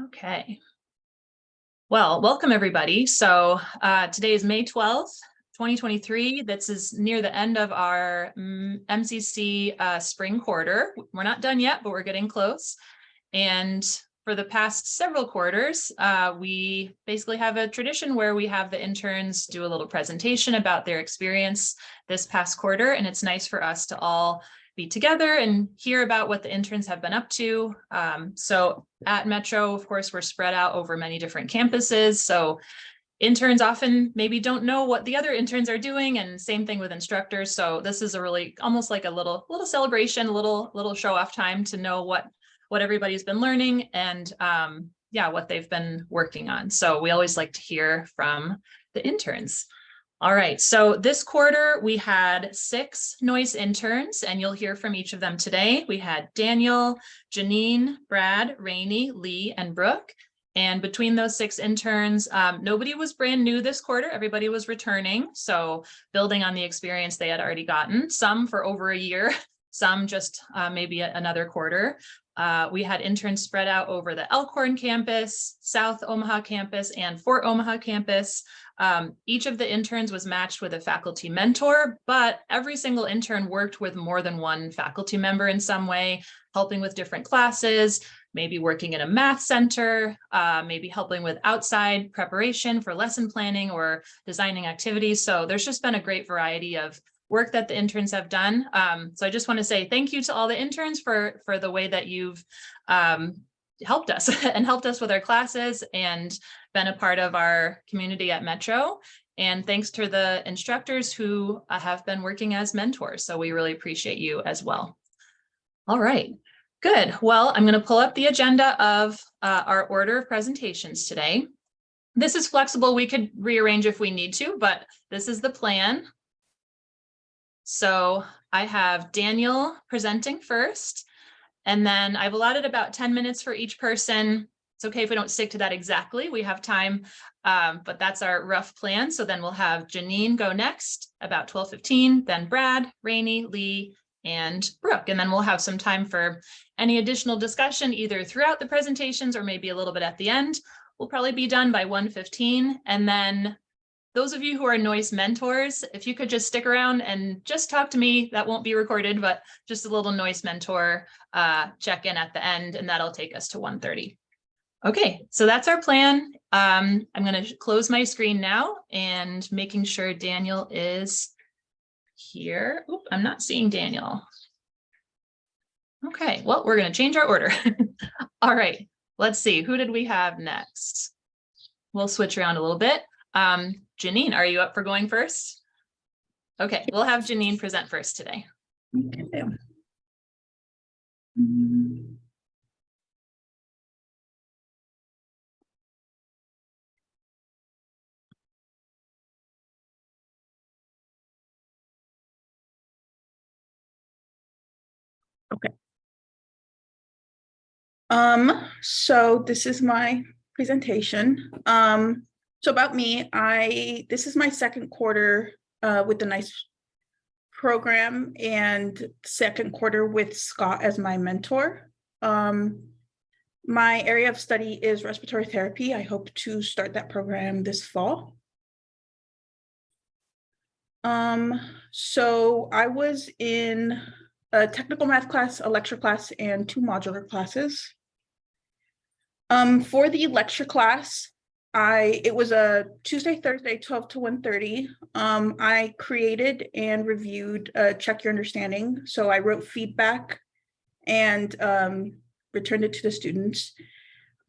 Okay. Well, welcome everybody. So today is May 12th, 2023. This is near the end of our MCC spring quarter. We're not done yet, but we're getting close. And for the past several quarters, we basically have a tradition where we have the interns do a little presentation about their experience this past quarter. And it's nice for us to all be together and hear about what the interns have been up to. So at Metro, of course, we're spread out over many different campuses. So interns often maybe don't know what the other interns are doing, and same thing with instructors. So this is a really almost like a little celebration, a little show off time to know what everybody's been learning and yeah, what they've been working on. So we always like to hear from the interns. All right, so this quarter we had 6 Noyce interns, and you'll hear from each of them today. We had Daniel, Janine, Brad, Rainey, Lee, and Brooke. And between those 6 interns, nobody was brand new this quarter. Everybody was returning. So building on the experience they had already gotten, some for over a year, some just maybe another quarter. We had interns spread out over the Elkhorn campus, South Omaha campus, and Fort Omaha campus. Each of the interns was matched with a faculty mentor, but every single intern worked with more than one faculty member in some way, helping with different classes, maybe working in a math center, maybe helping with outside preparation for lesson planning or designing activities. So there's just been a great variety of work that the interns have done. So I just want to say thank you to all the interns for the way that you've helped us and helped us with our classes and been a part of our community at Metro. And thanks to the instructors who have been working as mentors. So we really appreciate you as well. All right, good. Well, I'm going to pull up the agenda of our order of presentations today. This is flexible. We could rearrange if we need to, but this is the plan. So I have Daniel presenting first, and then I've allotted about 10 minutes for each person. It's okay if we don't stick to that exactly. We have time, but that's our rough plan. So then we'll have Janine go next, about 12:15, then Brad, Rainey, Lee, and Brooke. And then we'll have some time for any additional discussion either throughout the presentations or maybe a little bit at the end. We'll probably be done by 1:15. And then those of you who are Noyce mentors, if you could just stick around and just talk to me, that won't be recorded, but just a little Noyce mentor check-in at the end, and that'll take us to 1:30. Okay, so that's our plan. I'm going to close my screen now and making sure Daniel is here. Oop, I'm not seeing Daniel. Okay, well, we're going to change our order. All right, let's see. Who did we have next? We'll switch around a little bit. Janine, are you up for going first? Okay, we'll have Janine present first today. Okay. Okay. So this is my presentation. So about me, this is my second quarter with the Noyce program and second quarter with Scott as my mentor. My area of study is respiratory therapy. I hope to start that program this fall. So I was in a technical math class, a lecture class, and 2 modular classes. For the lecture class, it was a Tuesday, Thursday, 12 to 1:30. I created and reviewed Check Your Understanding. So I wrote feedback and returned it to the students.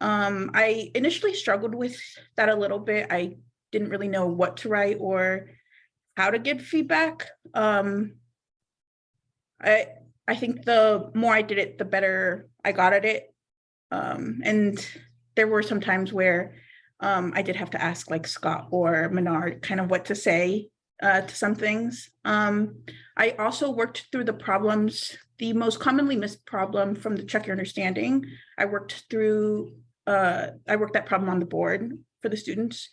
I initially struggled with that a little bit. I didn't really know what to write or how to give feedback. I think the more I did it, the better I got at it. And there were some times where I did have to ask like Scott or Menard kind of what to say to some things. I also worked through the problems, the most commonly missed problem from the Check Your Understanding. I worked that problem on the board for the students.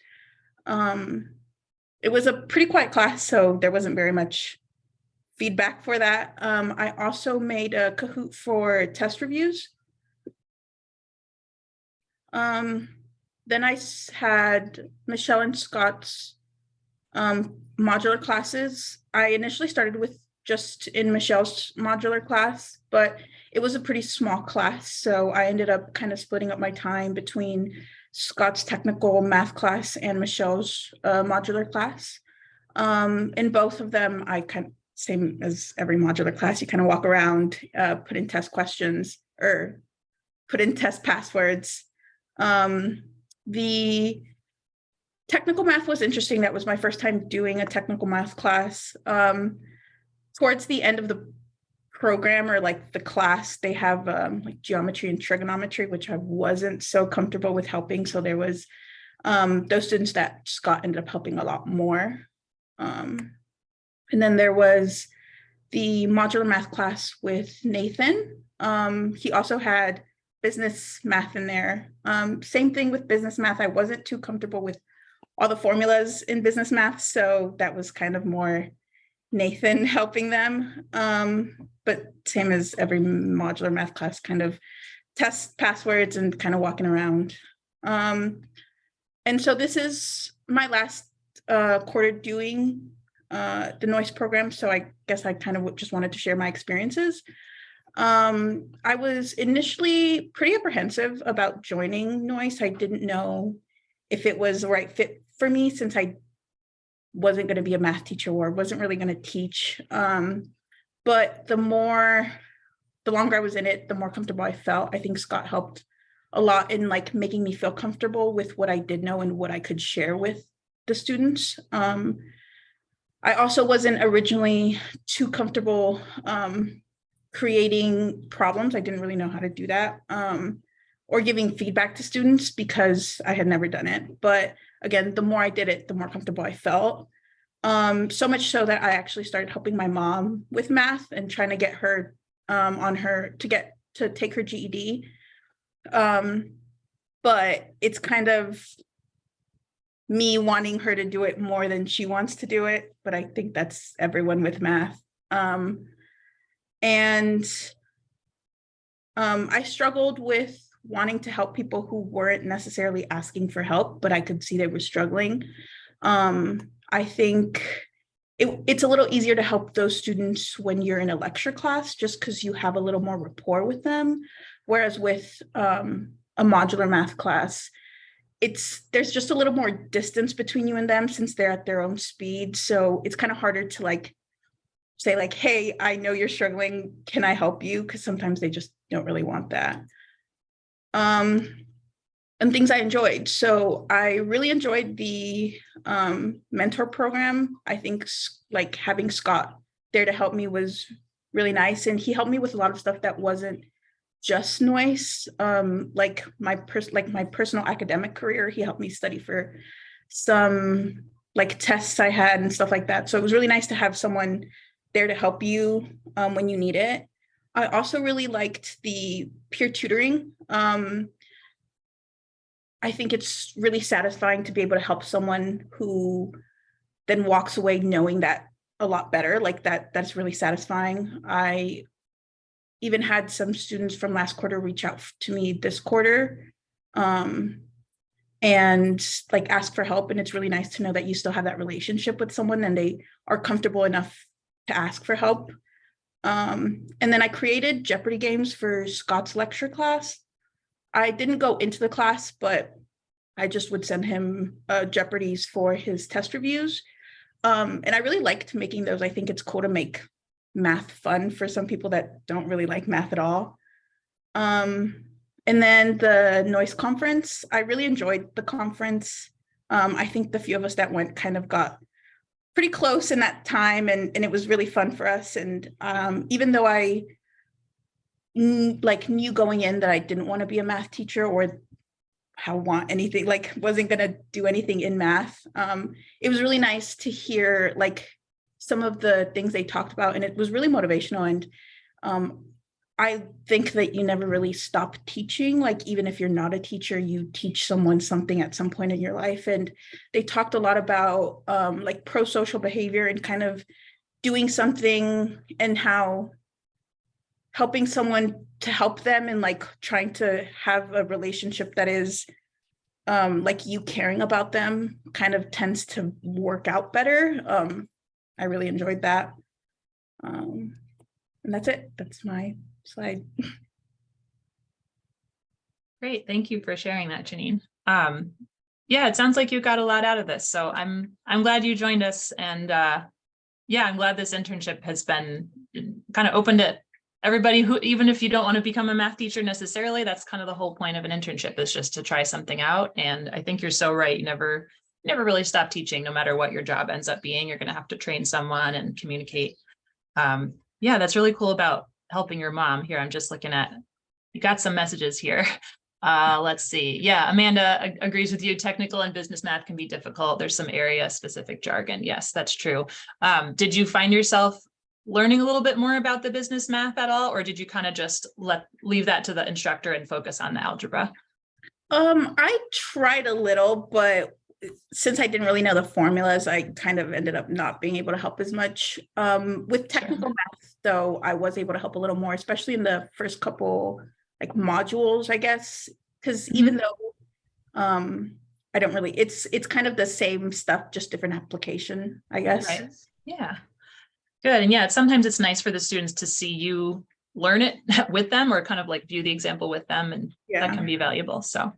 It was a pretty quiet class, so there wasn't very much feedback for that. I also made a Kahoot for test reviews. Then I had Michelle and Scott's modular classes. I initially started with just in Michelle's modular class, but it was a pretty small class. So I ended up kind of splitting up my time between Scott's technical math class and Michelle's modular class. In both of them, I kind of, same as every modular class, you kind of walk around, put in test questions or put in test passwords. The technical math was interesting. That was my first time doing a technical math class. Towards the end of the program or like the class, they have like geometry and trigonometry, which I wasn't so comfortable with helping. So there was those students that Scott ended up helping a lot more. And then there was the modular math class with Nathan. He also had business math in there. Same thing with business math. I wasn't too comfortable with all the formulas in business math, so that was kind of more Nathan helping them. But same as every modular math class, kind of test passwords and kind of walking around. And so this is my last quarter doing the Noyce program. So I guess I kind of just wanted to share my experiences. I was initially pretty apprehensive about joining Noyce. I didn't know if it was the right fit for me since I wasn't going to be a math teacher or wasn't really going to teach. But the longer I was in it, the more comfortable I felt. I think Scott helped a lot in like making me feel comfortable with what I did know and what I could share with the students. I also wasn't originally too comfortable creating problems. I didn't really know how to do that, or giving feedback to students because I had never done it. But again, the more I did it, the more comfortable I felt. So much so that I actually started helping my mom with math and trying to get her to take her GED. But it's kind of me wanting her to do it more than she wants to do it. But I think that's everyone with math. I struggled with wanting to help people who weren't necessarily asking for help, but I could see they were struggling. I think it's a little easier to help those students when you're in a lecture class, just because you have a little more rapport with them. Whereas with a modular math class, there's just a little more distance between you and them since they're at their own speed. So it's kind of harder to like say like, hey, I know you're struggling. Can I help you? Because sometimes they just don't really want that. And things I enjoyed. So I really enjoyed the mentor program. I think like having Scott there to help me was really nice. And he helped me with a lot of stuff that wasn't just Noyce. Like my personal academic career, he helped me study for some like tests I had and stuff like that. So it was really nice to have someone there to help you when you need it. I also really liked the peer tutoring. I think it's really satisfying to be able to help someone who then walks away knowing that a lot better. Like that's really satisfying. I even had some students from last quarter reach out to me this quarter and like ask for help. And it's really nice to know that you still have that relationship with someone and they are comfortable enough to ask for help. And then I created Jeopardy games for Scott's lecture class. I didn't go into the class, but I just would send him Jeopardies for his test reviews. And I really liked making those. I think it's cool to make math fun for some people that don't really like math at all. And then the Noyce conference, I really enjoyed the conference. I think the few of us that went kind of got pretty close in that time and it was really fun for us. And even though I knew going in that I didn't want to be a math teacher or wasn't going to do anything in math. It was really nice to hear like some of the things they talked about and it was really motivational. And I think that you never really stop teaching. Like even if you're not a teacher, you teach someone something at some point in your life. And they talked a lot about like pro-social behavior and kind of doing something and how helping someone to help them and like trying to have a relationship that is like you caring about them kind of tends to work out better. I really enjoyed that. And that's it. That's my slide. Great. Thank you for sharing that, Janine. Yeah, it sounds like you got a lot out of this. So I'm glad you joined us. And yeah, I'm glad this internship has been kind of open to everybody who, even if you don't want to become a math teacher necessarily, that's kind of the whole point of an internship, is just to try something out. And I think you're so right. You never really stop teaching, no matter what your job ends up being. You're going to have to train someone and communicate. Yeah, that's really cool about helping your mom here. I'm just looking at, you got some messages here. Let's see. Yeah, Amanda agrees with you. Technical and business math can be difficult. There's some area specific jargon. Yes, that's true. Did you find yourself learning a little bit more about the business math at all, or did you kind of just leave that to the instructor and focus on the algebra? I tried a little, but since I didn't really know the formulas, I kind of ended up not being able to help as much. With technical math, though, I was able to help a little more, especially in the first couple like modules, I guess, because even though I don't really, it's kind of the same stuff, just different application, I guess. Right. Yeah. Good. And yeah, sometimes it's nice for the students to see you learn it with them, or kind of like view the example with them, and that can be valuable. So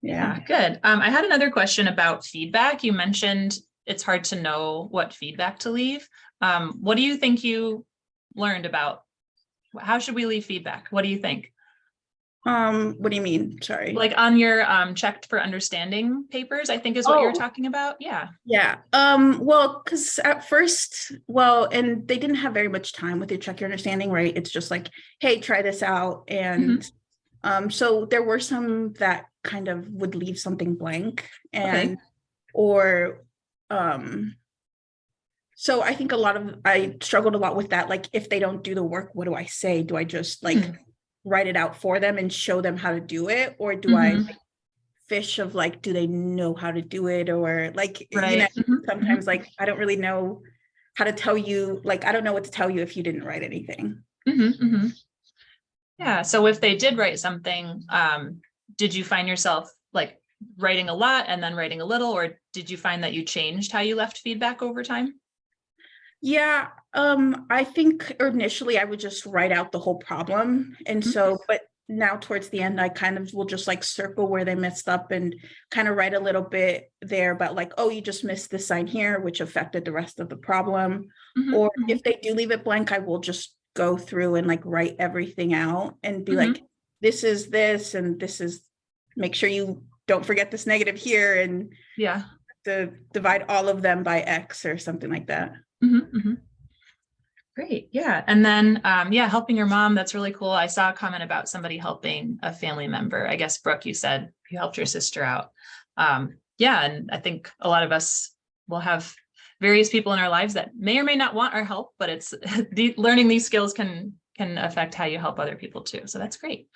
yeah, good. I had another question about feedback. You mentioned it's hard to know what feedback to leave. What do you think you learned about how should we leave feedback? What do you think? What do you mean? Sorry. Like on your checked for understanding papers, I think is what you're talking about. Yeah. Yeah. Well, because at first, and they didn't have very much time with your check your understanding, right? It's just like, hey, try this out. And so there were some that kind of would leave something blank, and or so I think I struggled a lot with that. Like, if they don't do the work, what do I say? Do I just like write it out for them and show them how to do it? Or do I like, fish of like, do they know how to do it? Or like, you know, sometimes like, I don't really know how to tell you, like, I don't know what to tell you if you didn't write anything. Yeah. So if they did write something, did you find yourself like writing a lot and then writing a little, or did you find that you changed how you left feedback over time? Yeah, I think initially I would just write out the whole problem. And so, but now towards the end, I kind of will just like circle where they messed up and kind of write a little bit there about like, oh, you just missed this sign here, which affected the rest of the problem. Or if they do leave it blank, I will just go through and like write everything out and be like, this is this, and this is, make sure you don't forget this negative here, and to divide all of them by X or something like that. Great. Yeah. And then, yeah, helping your mom, that's really cool. I saw a comment about somebody helping a family member. I guess, Brooke, you said you helped your sister out. Yeah. And I think a lot of us will have various people in our lives that may or may not want our help, but it's learning these skills can affect how you help other people too. So that's great.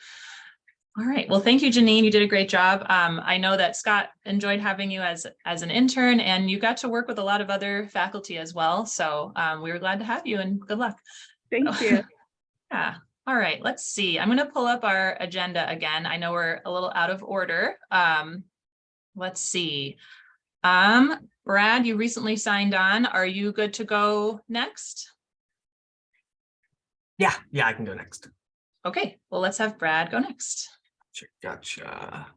All right. Well, thank you, Janine. You did a great job. I know that Scott enjoyed having you as an intern, and you got to work with a lot of other faculty as well. So we were glad to have you, and good luck. Thank you. Yeah. All right. Let's see. I'm going to pull up our agenda again. I know we're a little out of order. Let's see. Brad, you recently signed on. Are you good to go next? Yeah, I can go next. Okay. Well, let's have Brad go next. Gotcha.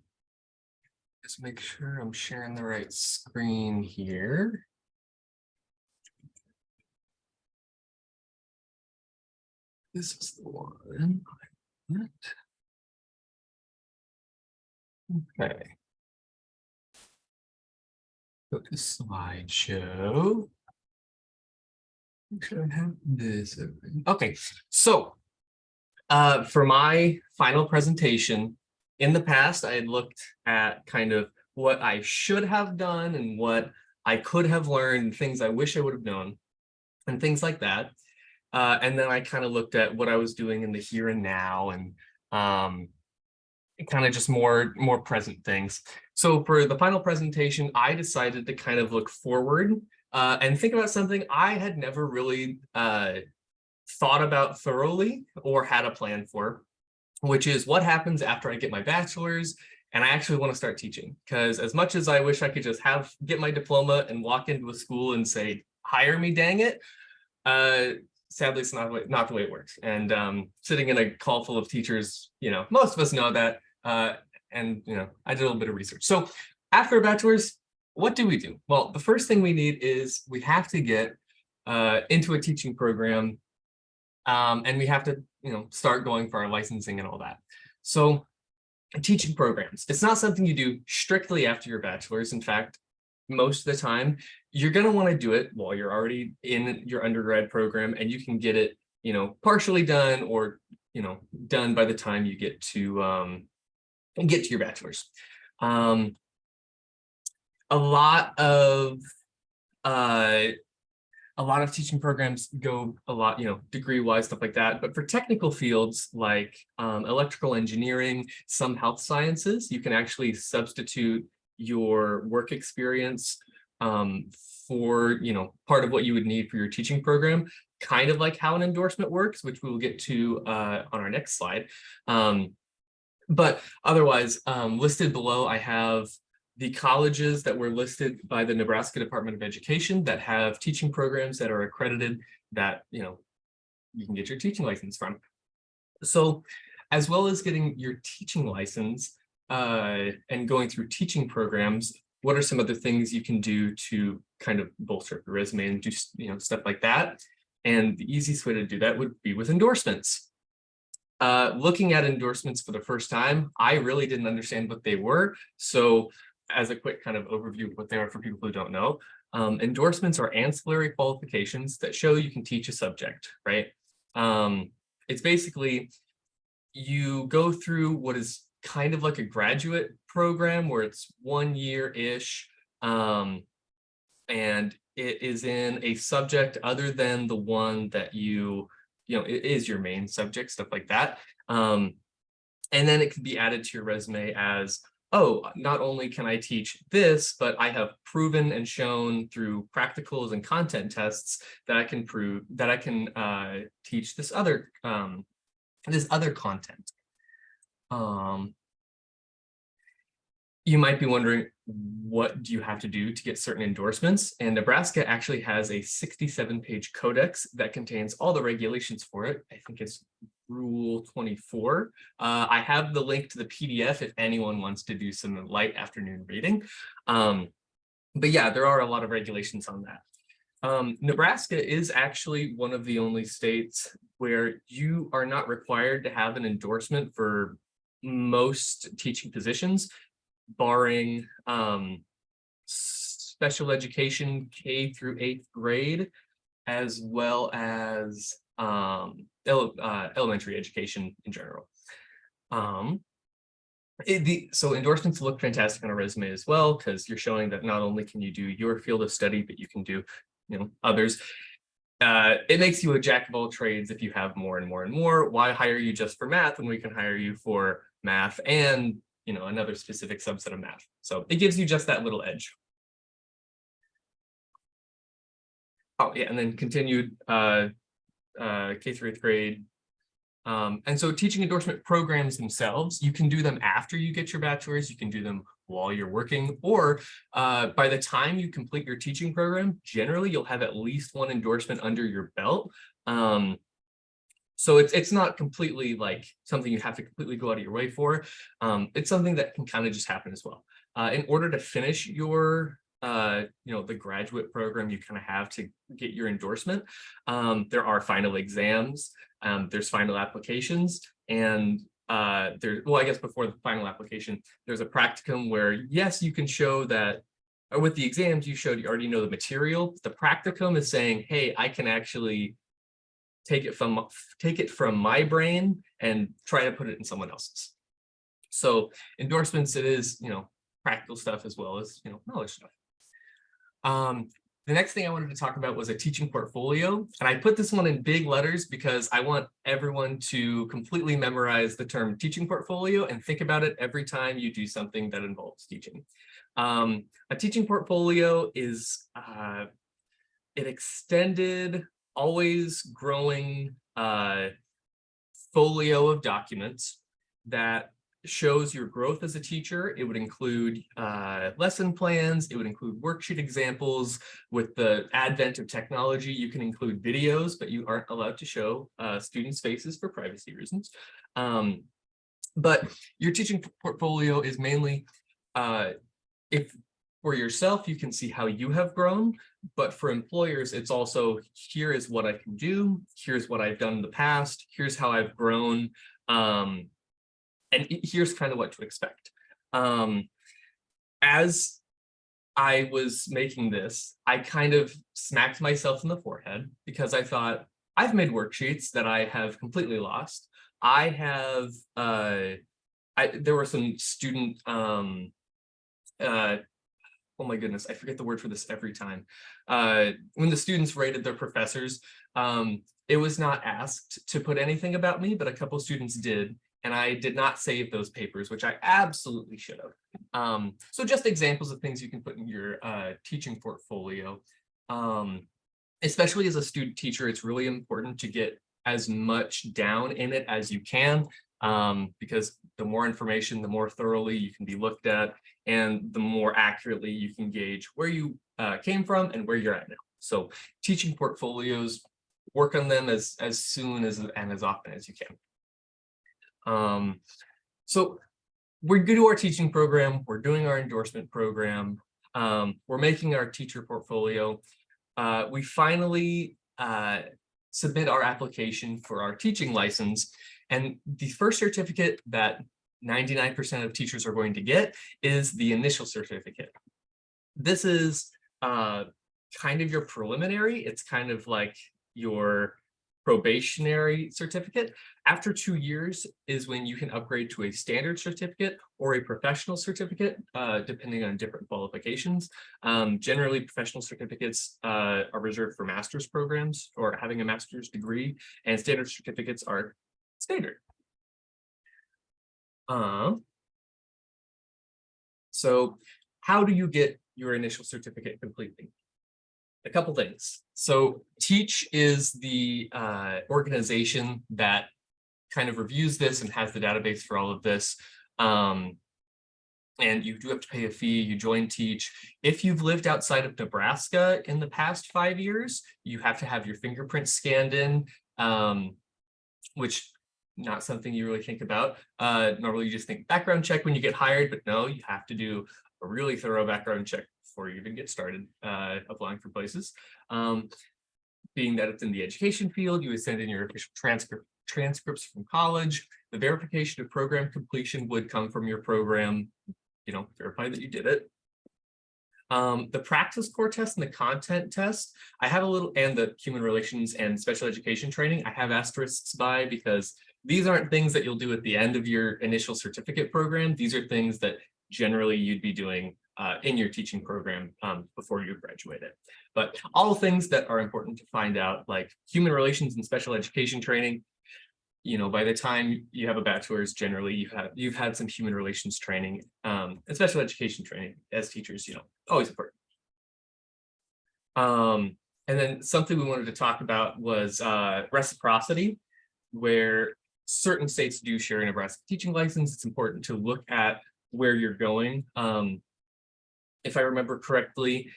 Let's make sure I'm sharing the right screen here. This is the one. Okay. Go to slideshow. Make sure I have this open. Okay, so for my final presentation, in the past, I had looked at kind of what I should have done and what I could have learned, things I wish I would have known, and things like that. And then I kind of looked at what I was doing in the here and now, and kind of just more present things. So for the final presentation, I decided to kind of look forward and think about something I had never really thought about thoroughly or had a plan for, which is what happens after I get my bachelor's and I actually want to start teaching. Because as much as I wish I could just get my diploma and walk into a school and say, hire me, dang it, sadly, it's not the way it works. And sitting in a call full of teachers, most of us know that. And I did a little bit of research. So after a bachelor's, what do we do? Well, the first thing we need is we have to get into a teaching program, and we have to, start going for our licensing and all that. So teaching programs, it's not something you do strictly after your bachelor's. In fact, most of the time, you're going to want to do it while you're already in your undergrad program, and you can get it, partially done or, done by the time you get to your bachelor's. A lot of teaching programs go a lot, degree-wise, stuff like that. But for technical fields like electrical engineering, some health sciences, you can actually substitute your work experience for, part of what you would need for your teaching program, kind of like how an endorsement works, which we will get to on our next slide. But otherwise, listed below, I have the colleges that were listed by the Nebraska Department of Education that have teaching programs that are accredited that, you can get your teaching license from. So as well as getting your teaching license and going through teaching programs, what are some other things you can do to kind of bolster up your resume and do, stuff like that? And the easiest way to do that would be with endorsements. Looking at endorsements for the first time, I really didn't understand what they were. So as a quick kind of overview of what they are for people who don't know, endorsements are ancillary qualifications that show you can teach a subject, right? It's basically, you go through what is kind of like a graduate program where it's 1 year-ish, and it is in a subject other than the one that it is your main subject, stuff like that. And then it can be added to your resume as, oh, not only can I teach this, but I have proven and shown through practicals and content tests that I can prove that I can teach this other content. You might be wondering, what do you have to do to get certain endorsements? And Nebraska actually has a 67-page codex that contains all the regulations for it. I think it's Rule 24. I have the link to the PDF if anyone wants to do some light afternoon reading. But yeah, there are a lot of regulations on that. Nebraska is actually one of the only states where you are not required to have an endorsement for most teaching positions, barring special education K through 8th grade, as well as elementary education in general. So endorsements look fantastic on a resume as well, because you're showing that not only can you do your field of study, but you can do others. It makes you a jack of all trades if you have more and more and more. Why hire you just for math when we can hire you for math and another specific subset of math? So it gives you just that little edge. Oh yeah, and then continued K through 8th grade. And so teaching endorsement programs themselves, you can do them after you get your bachelor's, you can do them while you're working, or by the time you complete your teaching program, generally you'll have at least one endorsement under your belt. So it's not completely like something you have to completely go out of your way for. It's something that can kind of just happen as well. In order to finish your the graduate program you kind of have to get your endorsement, there are final exams, there's final applications, and I guess before the final application, there's a practicum where, yes, you can show that, or with the exams, you showed you already know the material. The practicum is saying, hey, I can actually take it from my brain and try to put it in someone else's. So endorsements, it is, practical stuff as well as, knowledge stuff. The next thing I wanted to talk about was a teaching portfolio. And I put this one in big letters because I want everyone to completely memorize the term teaching portfolio and think about it every time you do something that involves teaching. A teaching portfolio is an extended, always growing folio of documents that shows your growth as a teacher. It would include lesson plans. It would include worksheet examples. With the advent of technology, you can include videos, but you aren't allowed to show students' faces for privacy reasons. But your teaching portfolio is mainly, if for yourself, you can see how you have grown, but for employers, it's also, here is what I can do, here's what I've done in the past, here's how I've grown, and here's kind of what to expect. As I was making this, I kind of smacked myself in the forehead because I thought, I've made worksheets that I have completely lost. I have, there were some student, oh my goodness, I forget the word for this every time. When the students rated their professors, it was not asked to put anything about me, but a couple students did. And I did not save those papers, which I absolutely should have. So just examples of things you can put in your teaching portfolio. Especially as a student teacher, it's really important to get as much down in it as you can, because the more information, the more thoroughly you can be looked at, and the more accurately you can gauge where you came from and where you're at now. So teaching portfolios, work on them as soon as and as often as you can. So we're good to our teaching program, we're doing our endorsement program, we're making our teacher portfolio. We finally submit our application for our teaching license, and the first certificate that 99% of teachers are going to get is the initial certificate. This is kind of your preliminary. It's kind of like your probationary certificate. After 2 years is when you can upgrade to a standard certificate or a professional certificate, depending on different qualifications. Generally, professional certificates are reserved for master's programs or having a master's degree, and standard certificates are standard. So how do you get your initial certificate completely? A couple things. So Teach is the organization that kind of reviews this and has the database for all of this. And you do have to pay a fee. You join Teach. If you've lived outside of Nebraska in the past 5 years, you have to have your fingerprints scanned in, which not something you really think about. Normally you just think background check when you get hired, but no, you have to do a really thorough background check before you even get started applying for places. Being that it's in the education field, you would send in your official transcripts from college. The verification of program completion would come from your program, verify that you did it. The practice core test and the content test, I have a little, and the human relations and special education training, I have asterisks by, because these aren't things that you'll do at the end of your initial certificate program. These are things that generally you'd be doing in your teaching program before you graduated. But all things that are important to find out, like human relations and special education training, by the time you have a bachelor's, generally you've had some human relations training, and special education training as teachers, always important. And then something we wanted to talk about was reciprocity, where certain states do share a Nebraska teaching license. It's important to look at where you're going. If I remember correctly,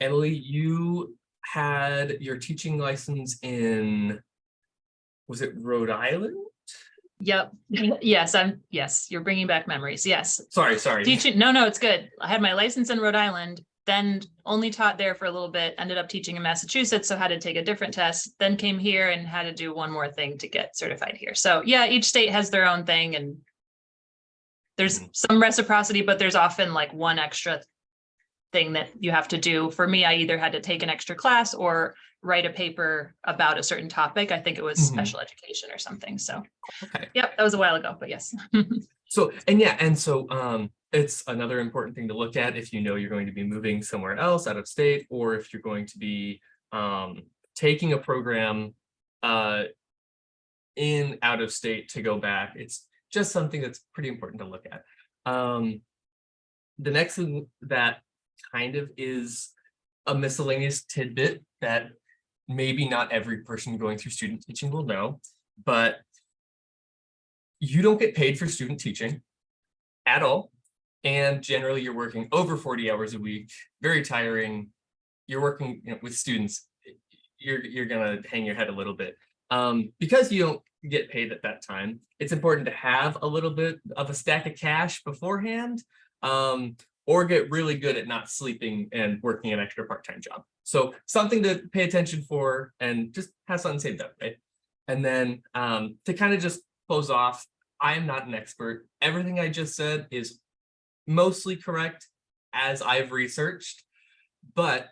Emily, you had your teaching license in, was it Rhode Island? Yep. Yes, you're bringing back memories. Yes. Sorry. Teaching. No, it's good. I had my license in Rhode Island, then only taught there for a little bit, ended up teaching in Massachusetts, so had to take a different test, then came here and had to do one more thing to get certified here. So yeah, each state has their own thing, and there's some reciprocity, but there's often like one extra thing that you have to do. For me, I either had to take an extra class or write a paper about a certain topic. I think it was special education or something. So okay. Yep, that was a while ago, but yes. So it's another important thing to look at if you're going to be moving somewhere else out of state, or if you're going to be taking a program in out of state to go back. It's just something that's pretty important to look at. The next thing that kind of is a miscellaneous tidbit that maybe not every person going through student teaching will know, but you don't get paid for student teaching at all. And generally you're working over 40 hours a week, very tiring. You're working, with students, you're gonna hang your head a little bit. Because you don't get paid at that time, it's important to have a little bit of a stack of cash beforehand, or get really good at not sleeping and working an extra part-time job. So something to pay attention for and just have something saved up, right? And then to kind of just close off, I am not an expert. Everything I just said is mostly correct as I've researched, but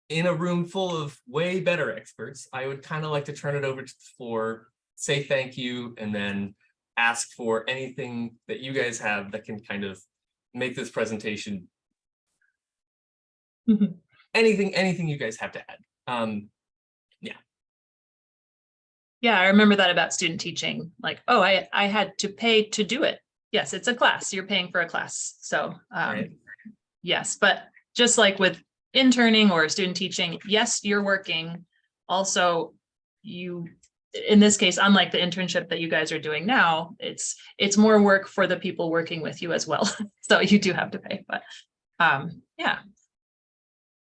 in a room full of way better experts, I would kind of like to turn it over to the floor, say thank you, and then ask for anything that you guys have that can kind of make this presentation. Anything you guys have to add. Yeah, I remember that about student teaching. Like, oh, I had to pay to do it. Yes, it's a class. You're paying for a class. So Right. yes, but just like with interning or student teaching, yes, you're working. Also, in this case, unlike the internship that you guys are doing now, it's more work for the people working with you as well. So you do have to pay, but yeah.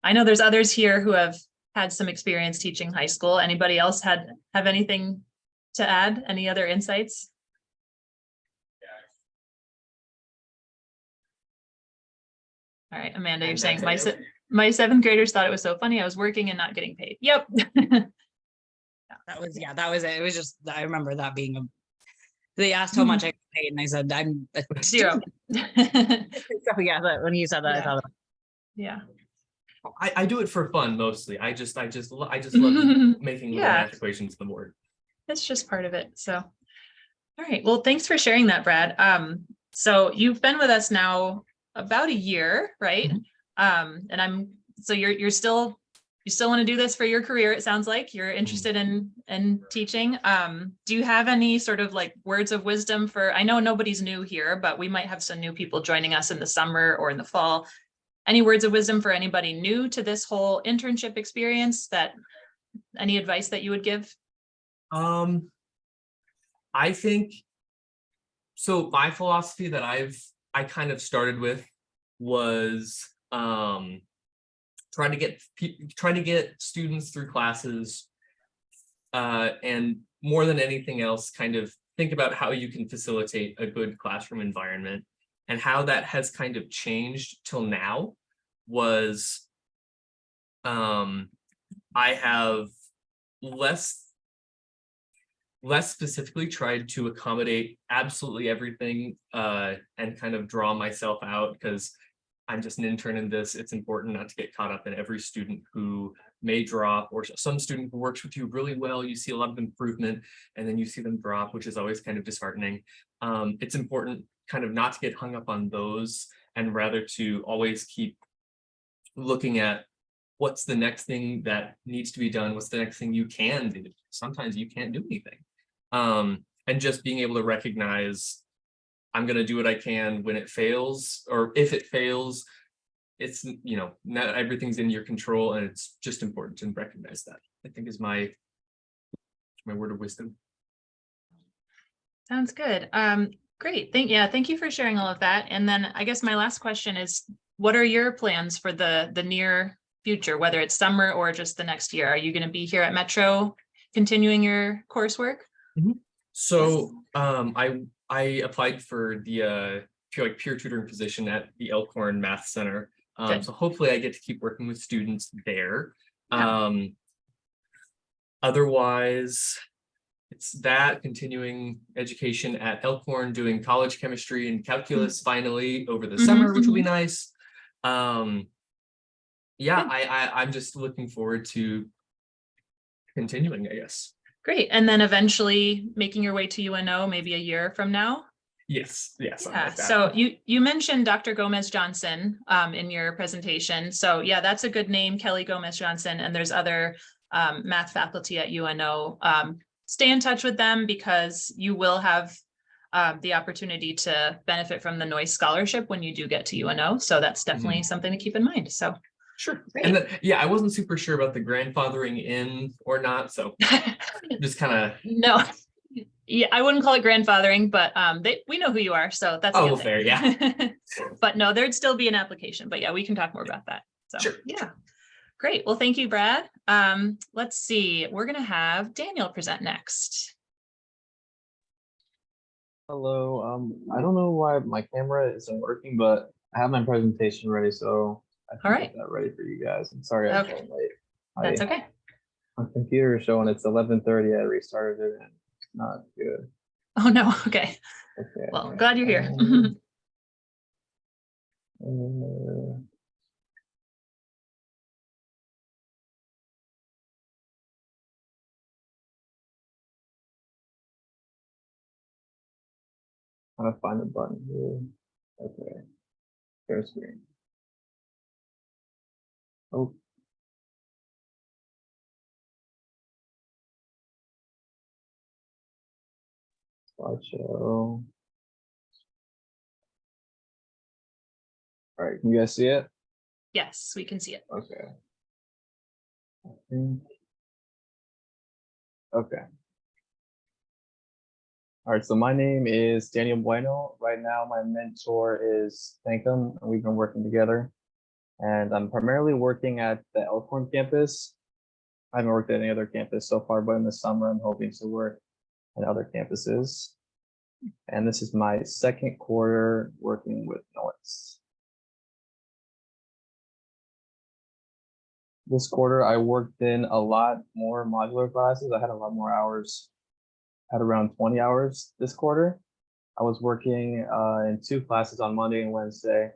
I know there's others here who have had some experience teaching high school. Anybody else have anything to add? Any other insights? All right, Amanda, you're saying my seventh graders thought it was so funny. I was working and not getting paid. Yep. That was it. It was just, I remember that being they asked how much I paid and I said, I'm a Zero. student. So yeah, when you said that, I thought, Yeah. I do it for fun mostly. I just love making little math equations on the board. It's just part of it. So, all right. Well, thanks for sharing that, Brad. So you've been with us now about a year, right? And so you still want to do this for your career. It sounds like you're interested in teaching. Do you have any sort of like words of wisdom for, I know nobody's new here, but we might have some new people joining us in the summer or in the fall. Any words of wisdom for anybody new to this whole internship experience, any advice that you would give? I think, so my philosophy that I kind of started with was trying to get students through classes, and more than anything else, kind of think about how you can facilitate a good classroom environment. And how that has kind of changed till now was I have less specifically tried to accommodate absolutely everything and kind of draw myself out, because I'm just an intern in this. It's important not to get caught up in every student who may drop, or some student who works with you really well. You see a lot of improvement and then you see them drop, which is always kind of disheartening. It's important kind of not to get hung up on those, and rather to always keep looking at what's the next thing that needs to be done, what's the next thing you can do. Sometimes you can't do anything. And just being able to recognize, I'm going to do what I can. When it fails, or if it fails, it's, not everything's in your control, and it's just important to recognize that, I think, is my word of wisdom. Sounds good. Great. Thank you for sharing all of that. And then I guess my last question is, what are your plans for the near future, whether it's summer or just the next year? Are you going to be here at Metro continuing your coursework? So I applied for the peer tutoring position at the Elkhorn Math Center. So hopefully I get to keep working with students there. Yeah. Otherwise, it's that, continuing education at Elkhorn, doing college chemistry and calculus finally over the summer, which will be nice. I'm just looking forward to continuing, I guess. Great. And then eventually making your way to UNO, maybe a year from now? Yes. Yeah. Like that. So you mentioned Dr. Gomez-Johnson in your presentation. So yeah, that's a good name, Kelly Gomez-Johnson. And there's other math faculty at UNO. Stay in touch with them, because you will have the opportunity to benefit from the Noyce scholarship when you do get to UNO. So that's definitely something to keep in mind. So Sure. Great. And then, yeah, I wasn't super sure about the grandfathering in or not, so just kind of. No, yeah, I wouldn't call it grandfathering, but we know who you are, so that's a Oh, good thing. fair, yeah. But no, there'd still be an application, but yeah, we can talk more about that. So, Sure. yeah. Great. Well, thank you, Brad. Let's see. We're going to have Daniel present next. Hello. I don't know why my camera isn't working, but I have my presentation ready, so I can All right. get that ready for you guys. I'm sorry I'm Okay. so late. That's okay. My computer is showing it's 11:30. I restarted it and it's not good. Oh, no. Okay. Okay. Well, glad you're here. Uh, Trying to find the button here. Okay. Share screen. Oh. Slideshow. All right, can you guys see it? Yes, we can see it. Okay. I think. Okay. All right, so my name is Daniel Bueno. Right now, my mentor is Thankum, and we've been working together. And I'm primarily working at the Elkhorn campus. I haven't worked at any other campus so far, but in the summer, I'm hoping to work at other campuses. And this is my second quarter working with Noyce. This quarter, I worked in a lot more modular classes. I had a lot more hours, had around 20 hours this quarter. I was working in 2 classes on Monday and Wednesday.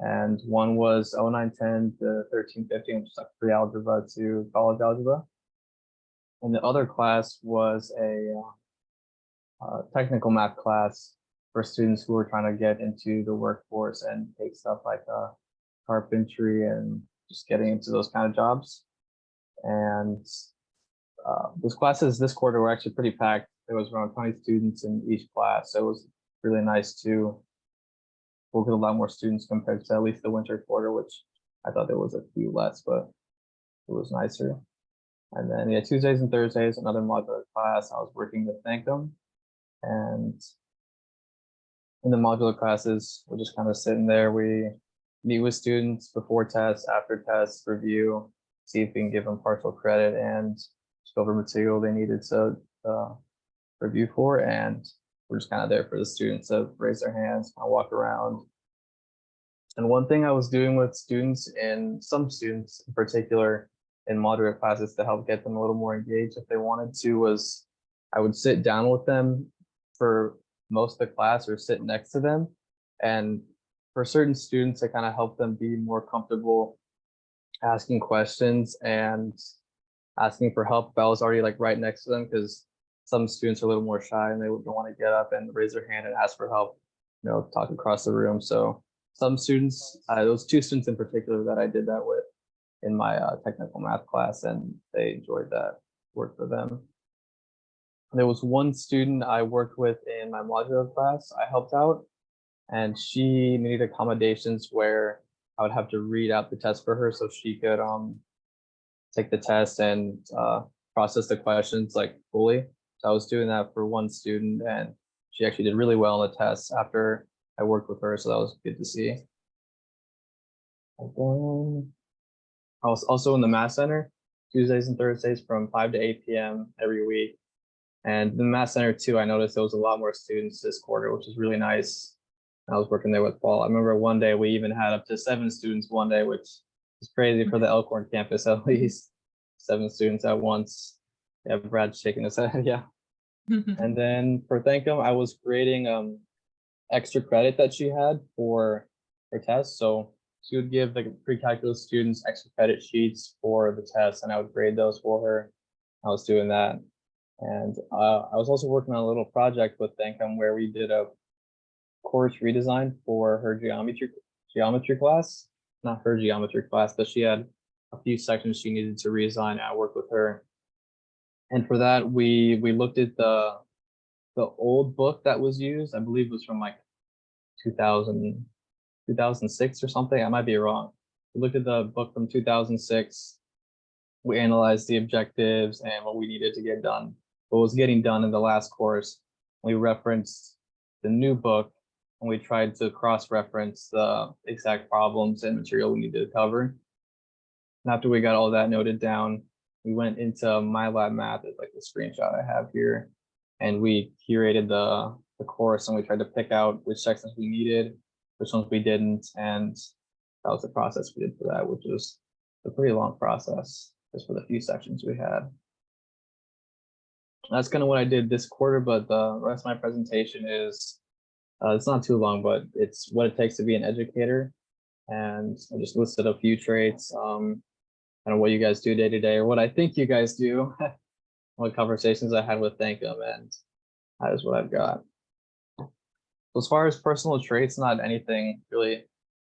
And one was 0910 to 1315, which is like pre-algebra to college algebra. And the other class was a technical math class for students who were trying to get into the workforce and take stuff like carpentry and just getting into those kind of jobs. And those classes this quarter were actually pretty packed. There was around 20 students in each class. So it was really nice to work with a lot more students compared to at least the winter quarter, which I thought there was a few less, but it was nicer. And then yeah, Tuesdays and Thursdays, another modular class. I was working with Thankum. And in the modular classes, we're just kind of sitting there. We meet with students before tests, after tests, review, see if we can give them partial credit and just go over material they needed to review for. And we're just kind of there for the students to raise their hands, kind of walk around. And one thing I was doing with students, and some students in particular in modular classes to help get them a little more engaged if they wanted to, was I would sit down with them for most of the class or sit next to them. And for certain students, I kind of help them be more comfortable asking questions and asking for help if I was already like right next to them, because some students are a little more shy and they don't want to get up and raise their hand and ask for help, you know, talk across the room. So some students, those 2 students in particular that I did that with in my technical math class, and they enjoyed that work for them. There was one student I worked with in my modular class I helped out, and she needed accommodations where I would have to read out the test for her so she could take the test and process the questions like fully. So I was doing that for one student, and she actually did really well on the test after I worked with her, so that was good to see. And then I was also in the Math Center Tuesdays and Thursdays from 5 to 8 p.m. every week. And the Math Center too, I noticed there was a lot more students this quarter, which is really nice. I was working there with Paul. I remember one day we even had up to 7 students one day, which is crazy for the Elkhorn campus, at least 7 students at once. Yeah, Brad's shaking his head, yeah. And then for Thankum, I was grading extra credit that she had for her tests. So she would give like pre-calculus students extra credit sheets for the test, and I would grade those for her. I was doing that. And I was also working on a little project with Thankum where we did a course redesign for her geometry class. Not her geometry class, but she had a few sections she needed to redesign. I worked with her. And for that, we looked at the old book that was used. I believe it was from like 2006 or something. I might be wrong. We looked at the book from 2006. We analyzed the objectives and what we needed to get done, what was getting done in the last course. We referenced the new book and we tried to cross-reference the exact problems and material we needed to cover. And after we got all that noted down, we went into MyLab Math, it's like the screenshot I have here, and we curated the course and we tried to pick out which sections we needed, which ones we didn't, and that was the process we did for that, which was a pretty long process just for the few sections we had. That's kind of what I did this quarter, but the rest of my presentation is, it's not too long, but it's what it takes to be an educator. And I just listed a few traits, kind of what you guys do day to day, or what I think you guys do, what conversations I had with Thankum, and that is what I've got. As far as personal traits, not anything really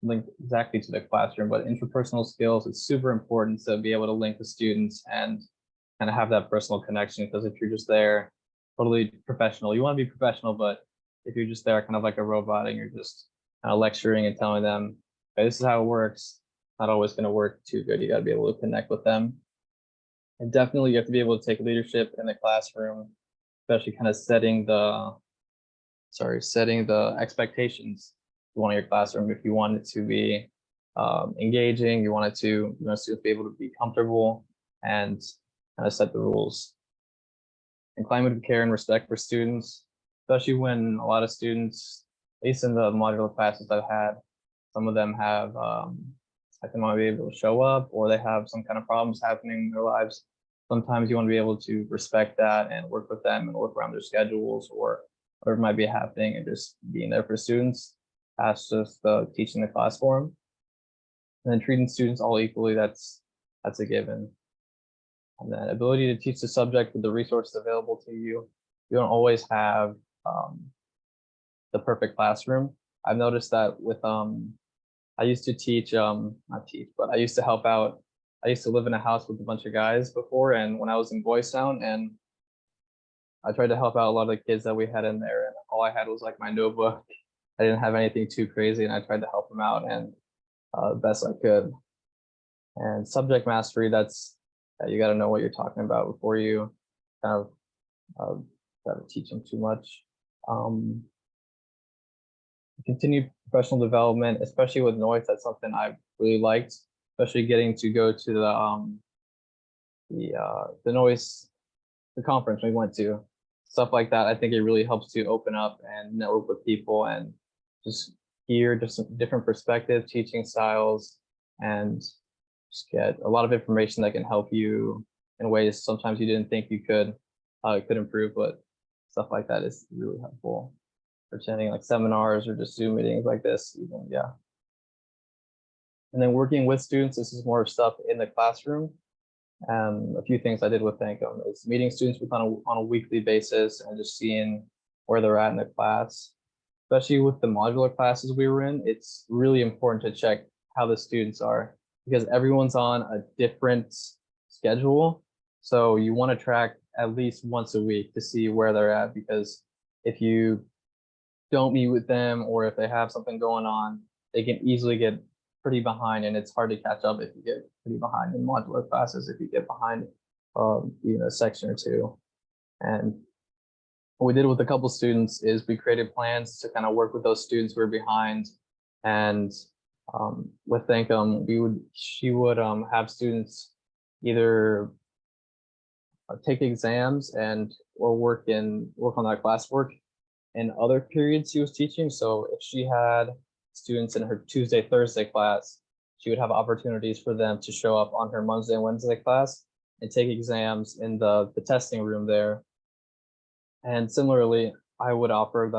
linked exactly to the classroom, but interpersonal skills, it's super important to be able to link with students and kind of have that personal connection, because if you're just there totally professional, you want to be professional, but if you're just there kind of like a robot and you're just kind of lecturing and telling them, okay, this is how it works, not always going to work too good. You got to be able to connect with them. And definitely you have to be able to take leadership in the classroom, especially kind of setting the expectations you want in your classroom. If you want it to be engaging, you want students to be able to be comfortable and kind of set the rules. And climate of care and respect for students, especially when a lot of students, at least in the modular classes I've had, some of them have I think want to be able to show up, or they have some kind of problems happening in their lives. Sometimes you want to be able to respect that and work with them and work around their schedules or whatever might be happening, and just being there for students. That's just teaching the class for them. And then treating students all equally, that's a given. And then ability to teach the subject with the resources available to you. You don't always have the perfect classroom. I've noticed that with I used to teach, not teach, but I used to help out. I used to live in a house with a bunch of guys before, and when I was in Boys Town, and I tried to help out a lot of the kids that we had in there, and all I had was like my notebook. I didn't have anything too crazy, and I tried to help them out and the best I could. And subject mastery, that's you got to know what you're talking about before you kind of try to teach them too much. Continued professional development, especially with Noyce, that's something I really liked, especially getting to go to the Noyce, the conference we went to, stuff like that. I think it really helps to open up and network with people and just hear just different perspectives, teaching styles, and just get a lot of information that can help you in ways sometimes you didn't think you could improve, but stuff like that is really helpful. Attending like seminars or just Zoom meetings like this, even, yeah. And then working with students, this is more stuff in the classroom. A few things I did with Thankum is meeting students on a weekly basis and just seeing where they're at in the class. Especially with the modular classes we were in, it's really important to check how the students are, because everyone's on a different schedule. So you want to track at least once a week to see where they're at, because if you don't meet with them, or if they have something going on, they can easily get pretty behind, and it's hard to catch up if you get pretty behind in modular classes, if you get behind even a section or two. And what we did with a couple students is we created plans to kind of work with those students who are behind. And with Thankum, she would have students either take exams or work on that classwork in other periods she was teaching. So if she had students in her Tuesday, Thursday class, she would have opportunities for them to show up on her Monday and Wednesday class and take exams in the testing room there. And similarly, I would offer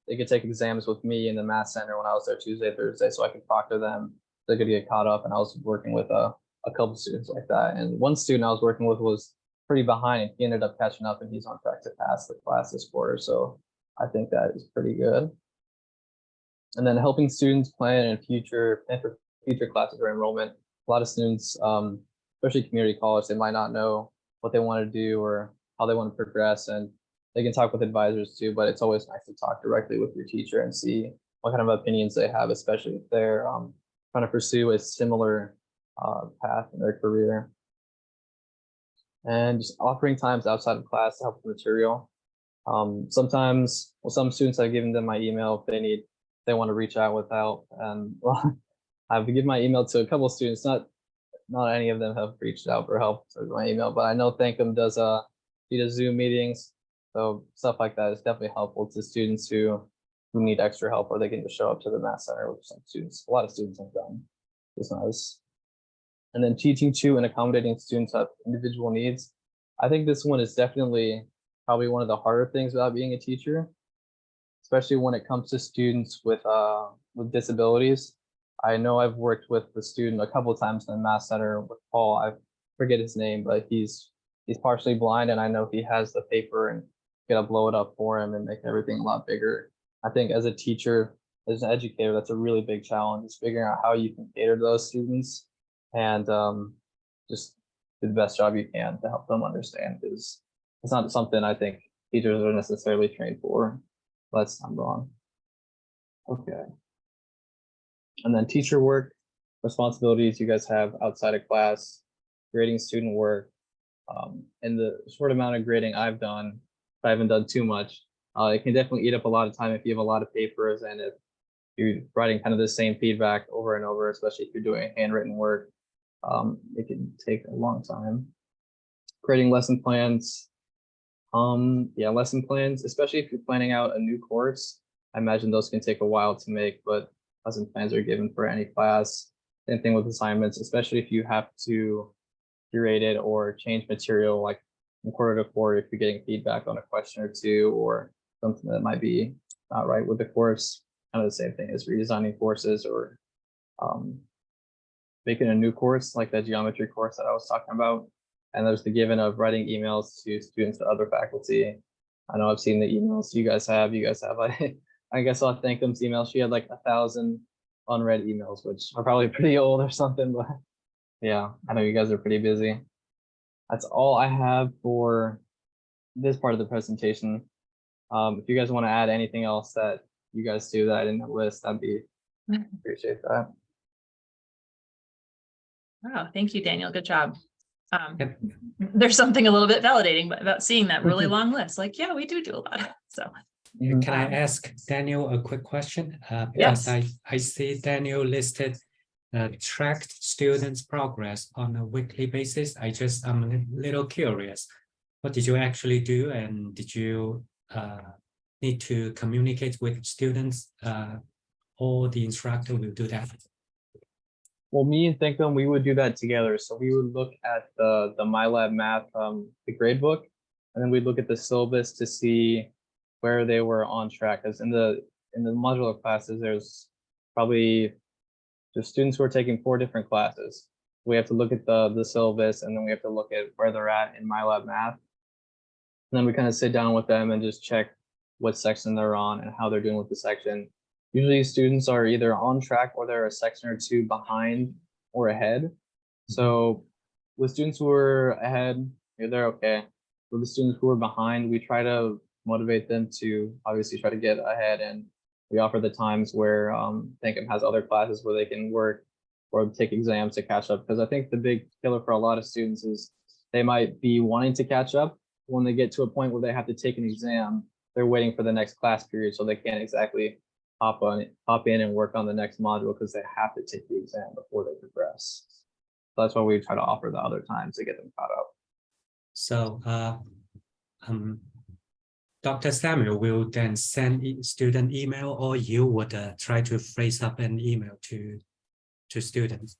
they could take exams with me in the math center when I was there Tuesday, Thursday, so I could proctor them. They could get caught up, and I was working with a couple students like that. And one student I was working with was pretty behind, and he ended up catching up, and he's on track to pass the class this quarter. So I think that is pretty good. And then helping students plan for future classes or enrollment. A lot of students, especially community college, they might not know what they want to do or how they want to progress, and they can talk with advisors too, but it's always nice to talk directly with your teacher and see what kind of opinions they have, especially if they're trying to pursue a similar path in their career. And just offering times outside of class to help with material. Sometimes, well, some students I've given them my email if they want to reach out with help. And well, I've given my email to a couple of students. Not any of them have reached out for help through my email, but I know Thankum does Zoom meetings, so stuff like that is definitely helpful to students who need extra help, or they can just show up to the Math Center, which a lot of students have done. It's nice. And then teaching to and accommodating students who have individual needs. I think this one is definitely probably one of the harder things about being a teacher, especially when it comes to students with disabilities. I know I've worked with the student a couple of times in the Math Center with Paul. I forget his name, but he's partially blind, and I know he has the paper and gonna blow it up for him and make everything a lot bigger. I think as a teacher, as an educator, that's a really big challenge, is figuring out how you can cater to those students and just do the best job you can to help them understand, because it's not something I think teachers are necessarily trained for. Unless I'm wrong. Okay. And then teacher work, responsibilities you guys have outside of class, grading student work. And the short amount of grading I've done, I haven't done too much. It can definitely eat up a lot of time if you have a lot of papers and if you're writing kind of the same feedback over and over, especially if you're doing handwritten work. It can take a long time. Creating lesson plans. Yeah, lesson plans, especially if you're planning out a new course. I imagine those can take a while to make, but lesson plans are given for any class. Same thing with assignments, especially if you have to curate it or change material like from quarter to quarter if you're getting feedback on a question or two or something that might be not right with the course. Kind of the same thing as redesigning courses or making a new course like that geometry course that I was talking about. And there's the given of writing emails to students to other faculty. I know I've seen the emails you guys have. Like, I guess I'll thank them's email. She had like 1,000 unread emails, which are probably pretty old or something, but yeah, I know you guys are pretty busy. That's all I have for this part of the presentation. If you guys want to add anything else that you guys do that I didn't list, I'd appreciate that. Wow, thank you, Daniel. Good job. There's something a little bit validating about seeing that really long list. Like, yeah, we do a lot. So can I ask Daniel a quick question? Yes. Because I see Daniel listed tracked students' progress on a weekly basis. I'm a little curious. What did you actually do, and did you need to communicate with students, or the instructor will do that? Well, me and Thankum, we would do that together. So we would look at the MyLab Math, the grade book, and then we'd look at the syllabus to see where they were on track. Because in the modular classes, there's probably the students who are taking 4 different classes. We have to look at the syllabus, and then we have to look at where they're at in MyLab Math. And then we kind of sit down with them and just check what section they're on and how they're doing with the section. Usually students are either on track or they're a section or 2 behind or ahead. So with students who are ahead, they're okay. With the students who are behind, we try to motivate them to obviously try to get ahead, and we offer the times where Thankum has other classes where they can work or take exams to catch up. Because I think the big killer for a lot of students is they might be wanting to catch up. When they get to a point where they have to take an exam, they're waiting for the next class period, so they can't exactly hop in and work on the next module because they have to take the exam before they progress. So that's why we try to offer the other times to get them caught up. So Dr. Samuel will then send student email, or you would try to phrase up an email to students?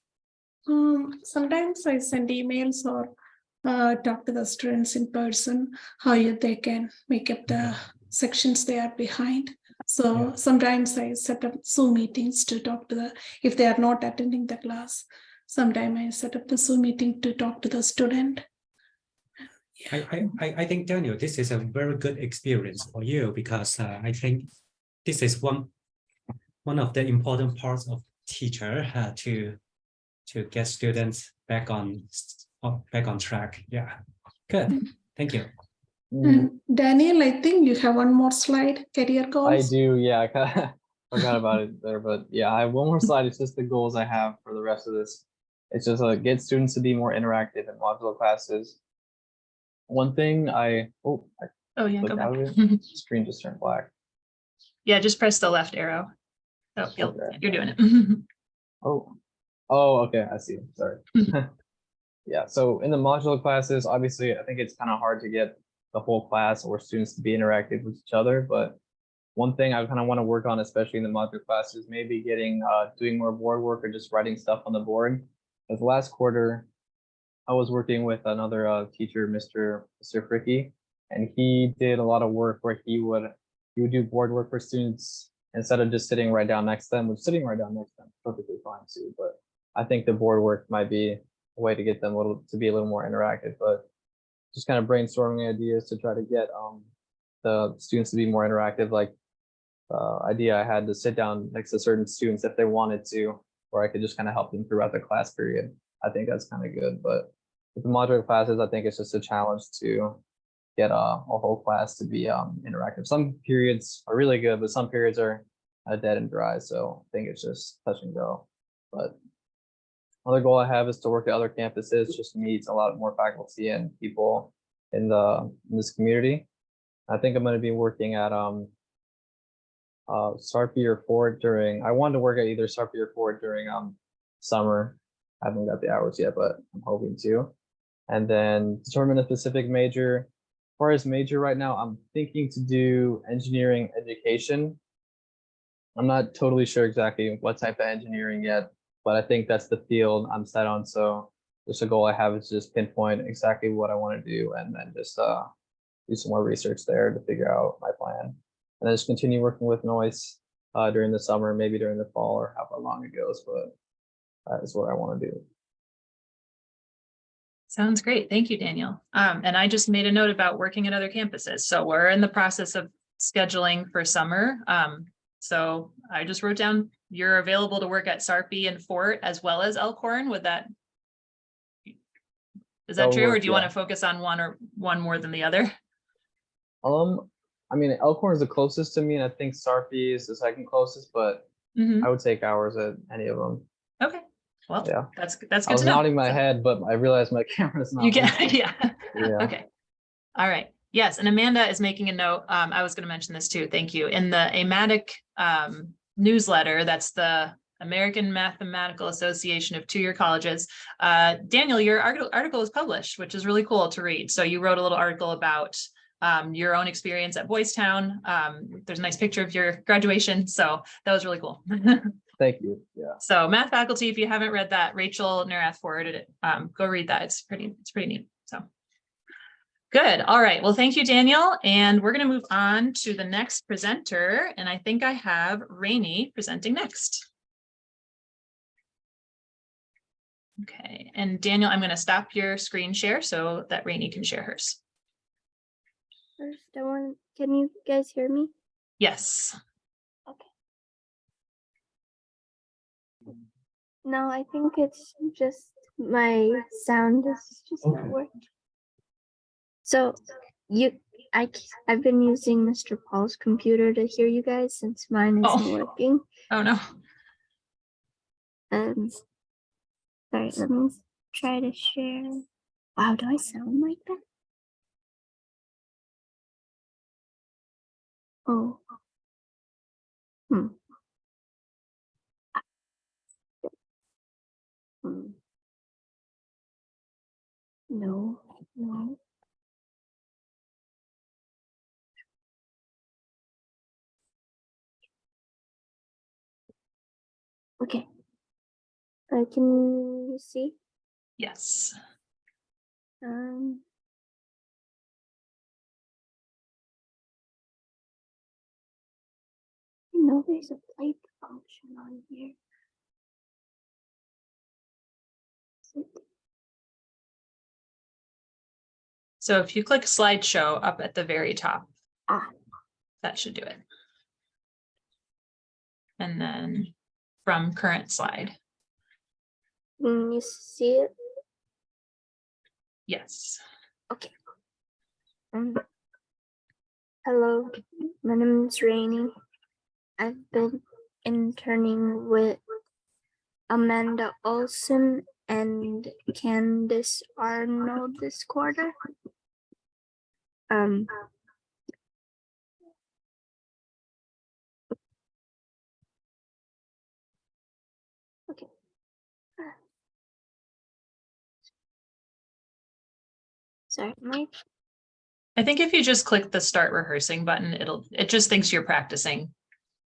Sometimes I send emails or talk to the students in person, how they can make up the sections they are behind. So sometimes I set up Zoom meetings to talk to if they are not attending the class. Sometimes I set up the Zoom meeting to talk to the student. I think, Daniel, this is a very good experience for you, because I think this is one of the important parts of teacher to get students back on track. Yeah, good. Thank you. And Daniel, I think you have one more slide, career goals. I do, yeah. forgot about it there, but yeah, I have one more slide. It's just the goals I have for the rest of this. It's just get students to be more interactive in modular classes. One thing I Oh yeah, clicked go out back. of it, screen just turned black. Yeah, just press the left arrow. Oh, Okay. you're doing it. Oh, okay, I see. Sorry. Yeah, so in the modular classes, obviously, I think it's kind of hard to get the whole class or students to be interactive with each other. But one thing I kind of want to work on, especially in the modular classes, maybe getting doing more board work or just writing stuff on the board. As last quarter, I was working with another teacher, Mr. Fricky, and he did a lot of work where he would do board work for students instead of just sitting right down next to them, which sitting right down next to them is perfectly fine too. But I think the board work might be a way to get them to be a little more interactive. But just kind of brainstorming ideas to try to get the students to be more interactive. Like the idea I had to sit down next to certain students if they wanted to, or I could just kind of help them throughout the class period. I think that's kind of good. But with the modular classes, I think it's just a challenge to get a whole class to be interactive. Some periods are really good, but some periods are dead and dry. So I think it's just touch and go. But another goal I have is to work at other campuses, just meet a lot more faculty and people in this community. I think I'm going to be working at Sarpy or Ford during. I wanted to work at either Sarpy or Ford during summer. I haven't got the hours yet, but I'm hoping to. And then determine a specific major. As far as major right now, I'm thinking to do engineering education. I'm not totally sure exactly what type of engineering yet, but I think that's the field I'm set on. So just a goal I have is just pinpoint exactly what I want to do and then just do some more research there to figure out my plan. And then just continue working with Noyce during the summer, maybe during the fall or however long it goes, but that is what I want to do. Sounds great. Thank you, Daniel. And I just made a note about working at other campuses. So we're in the process of scheduling for summer. So I just wrote down you're available to work at Sarpy and Fort as well as Elkhorn. Is that true? Or do you want to focus on one more than the other? I mean, Elkhorn is the closest to me, and I think Sarpy is the second closest, but I would take hours at any of them. Okay. Well, yeah, that's good to know. I was nodding my head, but I realized my camera's not. You can, yeah. Yeah. Okay. All right. Yes, and Amanda is making a note. I was going to mention this too. Thank you. In the AMATIC newsletter, that's the American Mathematical Association of Two-Year Colleges. Daniel, your article was published, which is really cool to read. So you wrote a little article about your own experience at Boys Town. There's a nice picture of your graduation. So that was really cool. Thank you. Yeah. So math faculty, if you haven't read that, Rachel Narath forwarded it. Go read that. It's pretty neat. So good. All right. Well, thank you, Daniel. And we're going to move on to the next presenter. And I think I have Rainey presenting next. Okay. And Daniel, I'm going to stop your screen share so that Rainey can share hers. First, can you guys hear me? Yes. Okay. No, I think it's just my sound is just not working. So I've been using Mr. Paul's computer to hear you guys since mine isn't working. Oh no. Sorry, let me try to share. Wow, do I sound like that? Oh. No. Okay. Can you see? Yes. I know there's a play function on here. So if you click slideshow up at the very top, that should do it. And then from current slide. Can you see it? Yes. Okay. Hello, my name is Rainey. I've been interning with Amanda Olson and Candace Arnold this quarter. Okay. Sorry, Mike. I think if you just click the start rehearsing button, it just thinks you're practicing.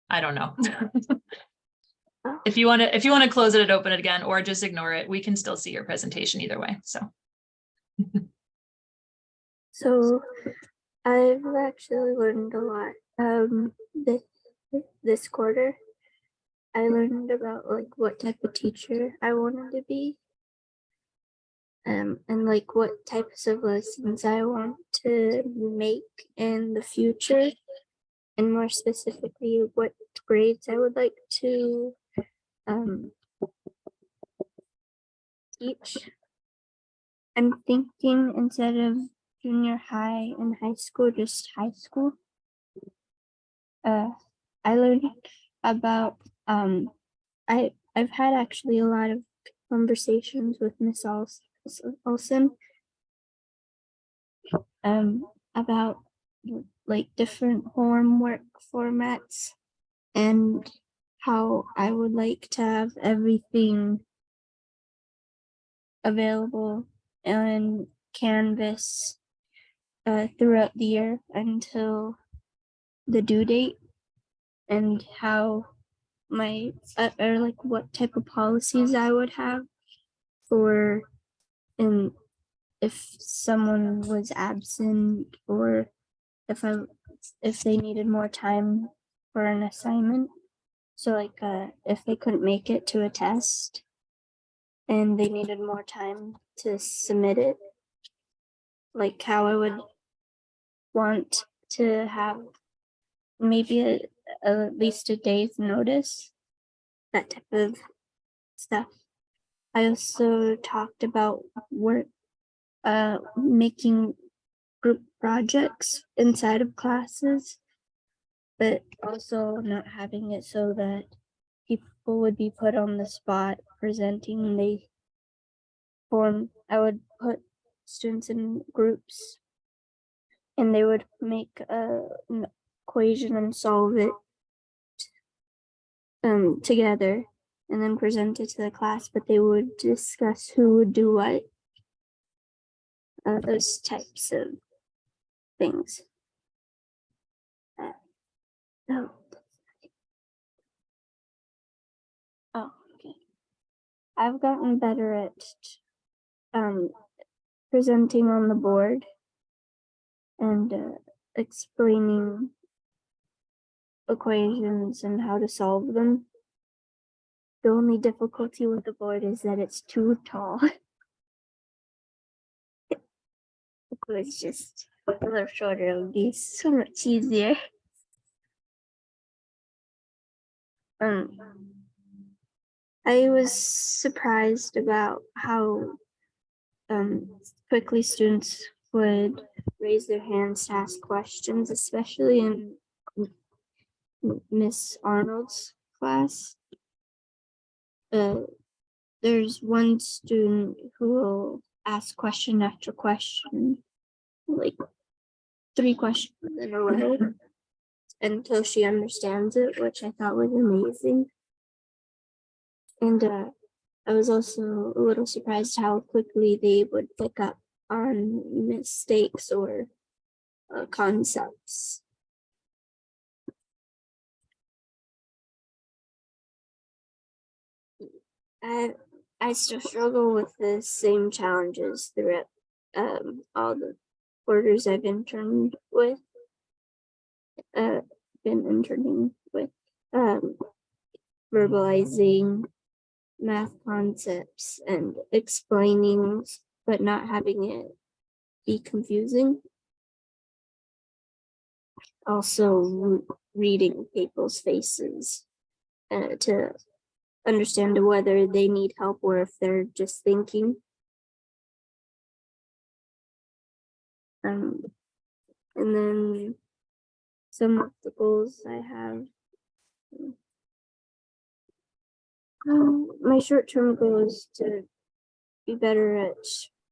I don't know. If you want to close it and open it again, or just ignore it, we can still see your presentation either way. So I've actually learned a lot this quarter. I learned about like what type of teacher I wanted to be. And like what types of lessons I want to make in the future, and more specifically what grades I would like to teach. I'm thinking instead of junior high and high school, just high school. I learned about I've had actually a lot of conversations with Miss Olson about like different homework formats and how I would like to have everything available on Canvas throughout the year until the due date, and how my or like what type of policies I would have for and if someone was absent, or if they needed more time for an assignment. So like if they couldn't make it to a test and they needed more time to submit it, like how I would want to have maybe at least a day's notice, that type of stuff. I also talked about making group projects inside of classes, but also not having it so that people would be put on the spot presenting. I would put students in groups and they would make an equation and solve it together and then present it to the class, but they would discuss who would do what, those types of things. Oh. Okay. I've gotten better at presenting on the board and explaining equations and how to solve them. The only difficulty with the board is that it's too tall. It was just a little shorter, it would be so much easier. I was surprised about how quickly students would raise their hands to ask questions, especially in Miss Arnold's class. There's one student who will ask question after question, like 3 questions in a row until she understands it, which I thought was amazing. And I was also a little surprised how quickly they would pick up on mistakes or concepts. I still struggle with the same challenges throughout all the quarters I've interned with, been interning with, verbalizing math concepts and explaining, but not having it be confusing. Also reading people's faces to understand whether they need help or if they're just thinking. And then some of the goals I have My short-term goal is to be better at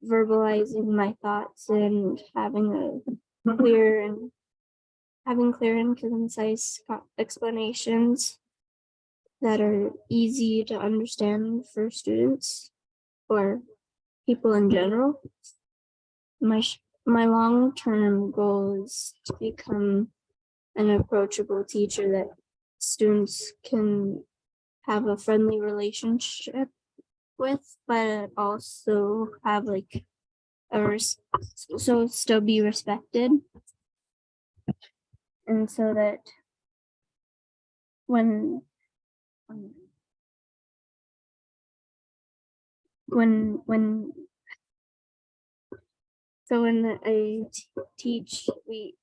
verbalizing my thoughts and having clear and concise explanations that are easy to understand for students or people in general. My long-term goal is to become an approachable teacher that students can have a friendly relationship with, but also have like so still be respected. And so that when I teach,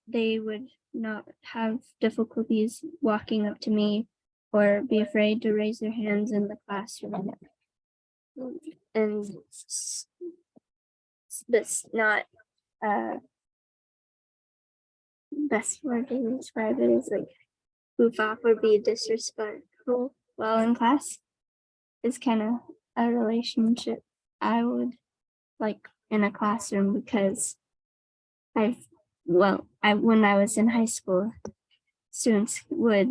they would not have difficulties walking up to me or be afraid to raise their hands in the classroom. And that's not best word to describe it is like goof off or be disrespectful while in class. Is kind of a relationship I would like in a classroom, because when I was in high school, students would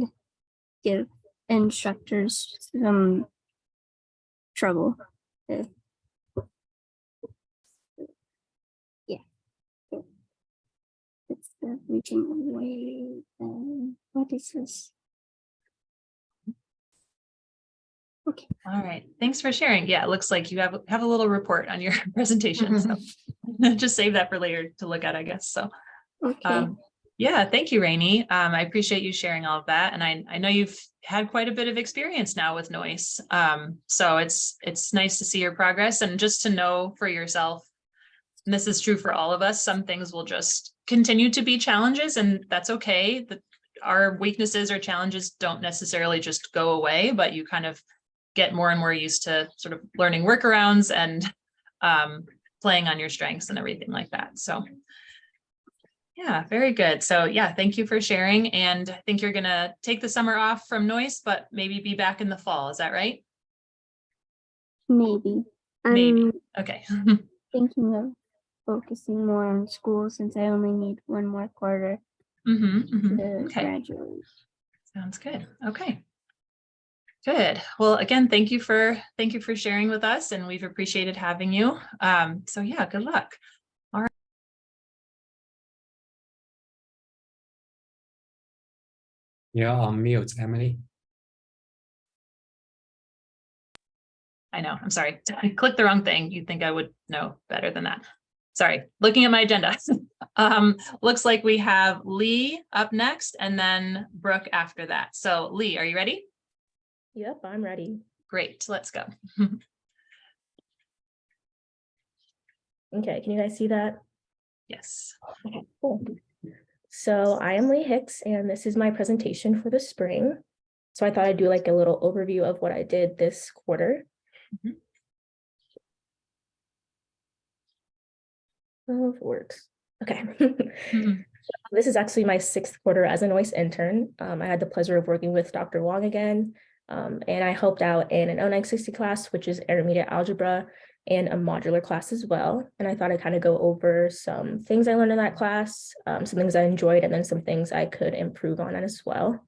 give instructors some trouble. Yeah. It's the reaching away. What is this? Okay. All right. Thanks for sharing. Yeah, it looks like you have a little report on your presentation. So just save that for later to look at, I guess. So Okay. yeah, thank you, Rainey. I appreciate you sharing all of that. And I know you've had quite a bit of experience now with Noyce. So it's nice to see your progress and just to know for yourself, and this is true for all of us, some things will just continue to be challenges, and that's okay. Our weaknesses or challenges don't necessarily just go away, but you kind of get more and more used to sort of learning workarounds and playing on your strengths and everything like that. So yeah, very good. So yeah, thank you for sharing. And I think you're gonna take the summer off from Noyce, but maybe be back in the fall. Is that right? Maybe. Maybe. I'm Okay. thinking of focusing more on school since I only need one more quarter to Okay. graduate. Sounds good. Okay. Good. Well, again, thank you for sharing with us, and we've appreciated having you. So yeah, good luck. You're on mute, Emily. I know, I'm sorry. I clicked the wrong thing. You'd think I would know better than that. Sorry, looking at my agenda. Looks like we have Lee up next and then Brooke after that. So Lee, are you ready? Yep, I'm ready. Great, let's go. Okay, can you guys see that? Yes. Okay, cool. So I am Lee Hicks, and this is my presentation for the spring. So I thought I'd do like a little overview of what I did this quarter. Oh, if it works. Okay. This is actually my 6th quarter as a Noyce intern. I had the pleasure of working with Dr. Wong again, and I helped out in an 0960 class, which is intermediate algebra, and a modular class as well. And I thought I'd kind of go over some things I learned in that class, some things I enjoyed, and then some things I could improve on as well.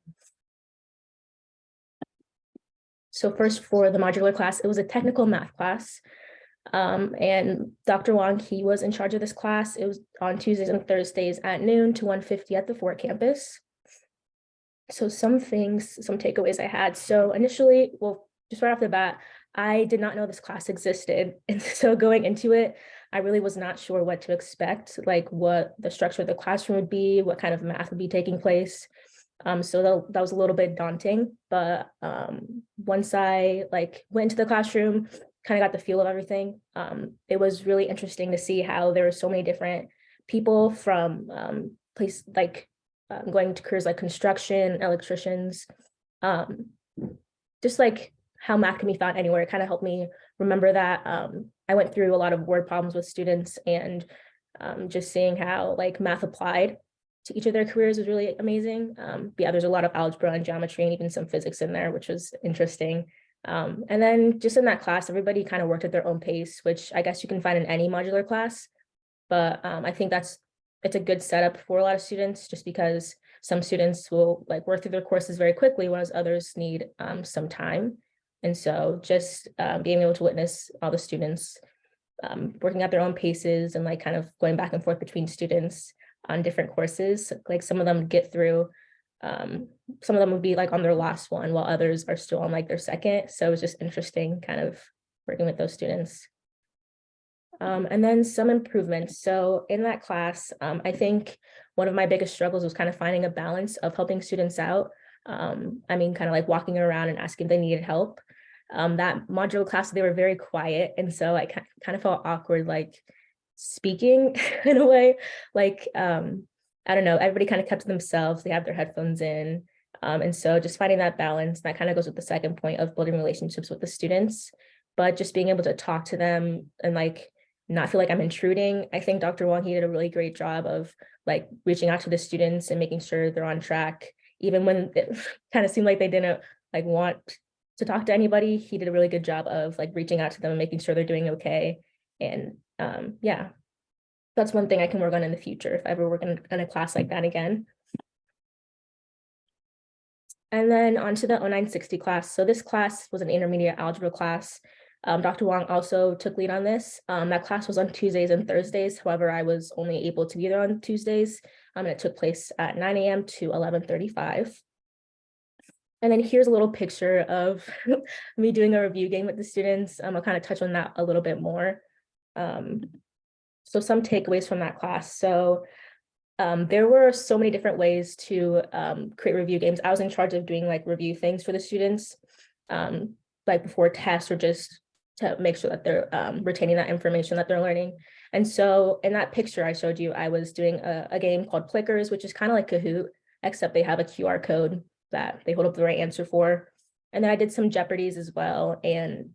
So first, for the modular class, it was a technical math class. And Dr. Wong, he was in charge of this class. It was on Tuesdays and Thursdays at noon to 1:50 at the Fort campus. So some takeaways I had. So initially, well, just right off the bat, I did not know this class existed. And so going into it, I really was not sure what to expect, like what the structure of the classroom would be, what kind of math would be taking place. So that was a little bit daunting, but once I went into the classroom, kind of got the feel of everything. It was really interesting to see how there were so many different people from places going to careers like construction, electricians, just like how math can be found anywhere. It kind of helped me remember that. I went through a lot of word problems with students, and just seeing how math applied to each of their careers was really amazing. But yeah, there's a lot of algebra and geometry and even some physics in there, which was interesting. And then just in that class, everybody kind of worked at their own pace, which I guess you can find in any modular class. But I think it's a good setup for a lot of students, just because some students will like work through their courses very quickly, whereas others need some time. And so just being able to witness all the students working at their own paces and like kind of going back and forth between students on different courses, like some of them get through, some of them would be like on their last one while others are still on like their second. So it was just interesting kind of working with those students. And then some improvements. So in that class, I think one of my biggest struggles was kind of finding a balance of helping students out. I mean, kind of like walking around and asking if they needed help. That modular class, they were very quiet. And so I kind of felt awkward, like speaking in a way, like, I don't know, everybody kind of kept to themselves. They have their headphones in. And so just finding that balance, that kind of goes with the second point of building relationships with the students, but just being able to talk to them and like, not feel like I'm intruding. I think Dr. Wong, he did a really great job of like reaching out to the students and making sure they're on track. Even when it kind of seemed like they didn't like want to talk to anybody, he did a really good job of like reaching out to them and making sure they're doing okay. And yeah, that's one thing I can work on in the future if I ever work in a class like that again. And then onto the 0960 class. So this class was an intermediate algebra class. Dr. Wong also took lead on this. That class was on Tuesdays and Thursdays. However, I was only able to be there on Tuesdays. And it took place at 9 a.m. to 11:35. And then here's a little picture of me doing a review game with the students. I'll kind of touch on that a little bit more. So some takeaways from that class. So there were so many different ways to create review games. I was in charge of doing like review things for the students, like before tests or just to make sure that they're retaining that information that they're learning. And so in that picture I showed you, I was doing a game called Plickers, which is kind of like Kahoot, except they have a QR code that they hold up the right answer for. And then I did some Jeopardies as well. And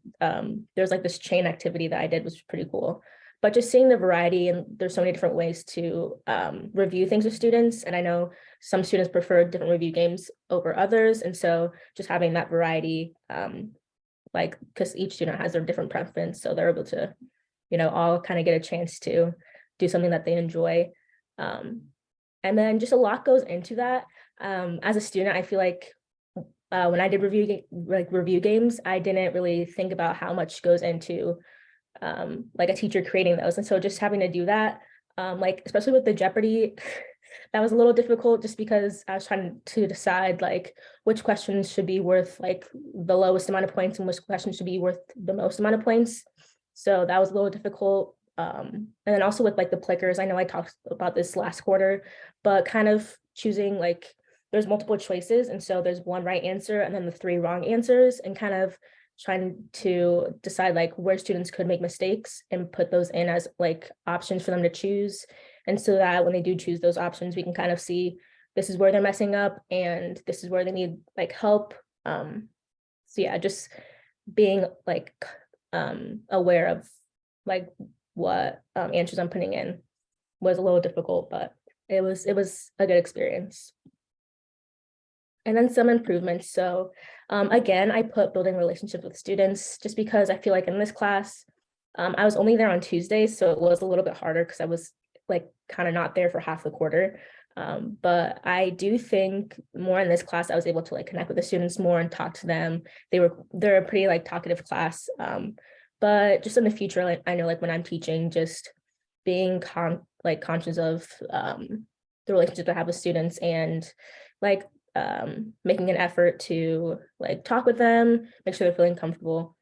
there's like this chain activity that I did, which was pretty cool. But just seeing the variety, and there's so many different ways to review things with students. And I know some students prefer different review games over others. And so just having that variety, like, because each student has their different preference, so they're able to, you know, all kind of get a chance to do something that they enjoy. And then just a lot goes into that. As a student, I feel like when I did review games, I didn't really think about how much goes into like a teacher creating those. And so just having to do that, like especially with the Jeopardy, that was a little difficult just because I was trying to decide like which questions should be worth like the lowest amount of points and which questions should be worth the most amount of points. So that was a little difficult. And then also with like the Plickers, I know I talked about this last quarter, but kind of choosing like there's multiple choices. And so there's one right answer and then the 3 wrong answers, and kind of trying to decide like where students could make mistakes and put those in as like options for them to choose. And so that when they do choose those options, we can kind of see this is where they're messing up and this is where they need like help. So yeah, just being like aware of like what answers I'm putting in was a little difficult, but it was a good experience. And then some improvements. So again, I put building relationships with students just because I feel like in this class, I was only there on Tuesdays, so it was a little bit harder because I was like kind of not there for half the quarter. But I do think more in this class, I was able to like connect with the students more and talk to them. They're a pretty like talkative class. But just in the future, like I know like when I'm teaching, just being conscious of the relationship I have with students and like making an effort to like talk with them, make sure they're feeling comfortable.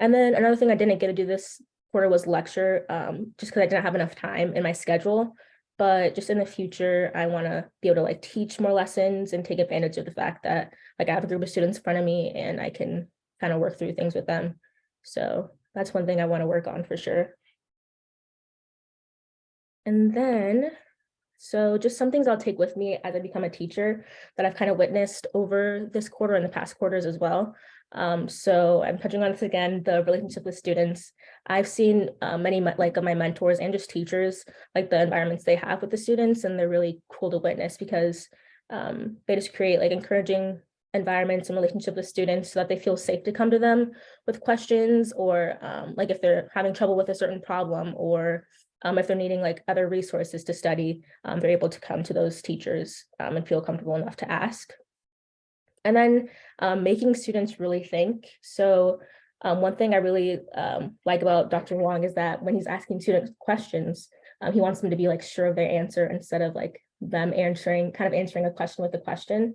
And then another thing I didn't get to do this quarter was lecture, just because I didn't have enough time in my schedule. But just in the future, I want to be able to like teach more lessons and take advantage of the fact that like I have a group of students in front of me and I can kind of work through things with them. So that's one thing I want to work on for sure. And then, so just some things I'll take with me as I become a teacher that I've kind of witnessed over this quarter and the past quarters as well. So I'm touching on this again, the relationship with students. I've seen many like of my mentors and just teachers, like the environments they have with the students, and they're really cool to witness because they just create like encouraging environments and relationship with students so that they feel safe to come to them with questions, or like if they're having trouble with a certain problem, or if they're needing like other resources to study, they're able to come to those teachers and feel comfortable enough to ask. And then making students really think. So one thing I really like about Dr. Wong is that when he's asking students questions, he wants them to be like sure of their answer instead of like them answering a question with a question.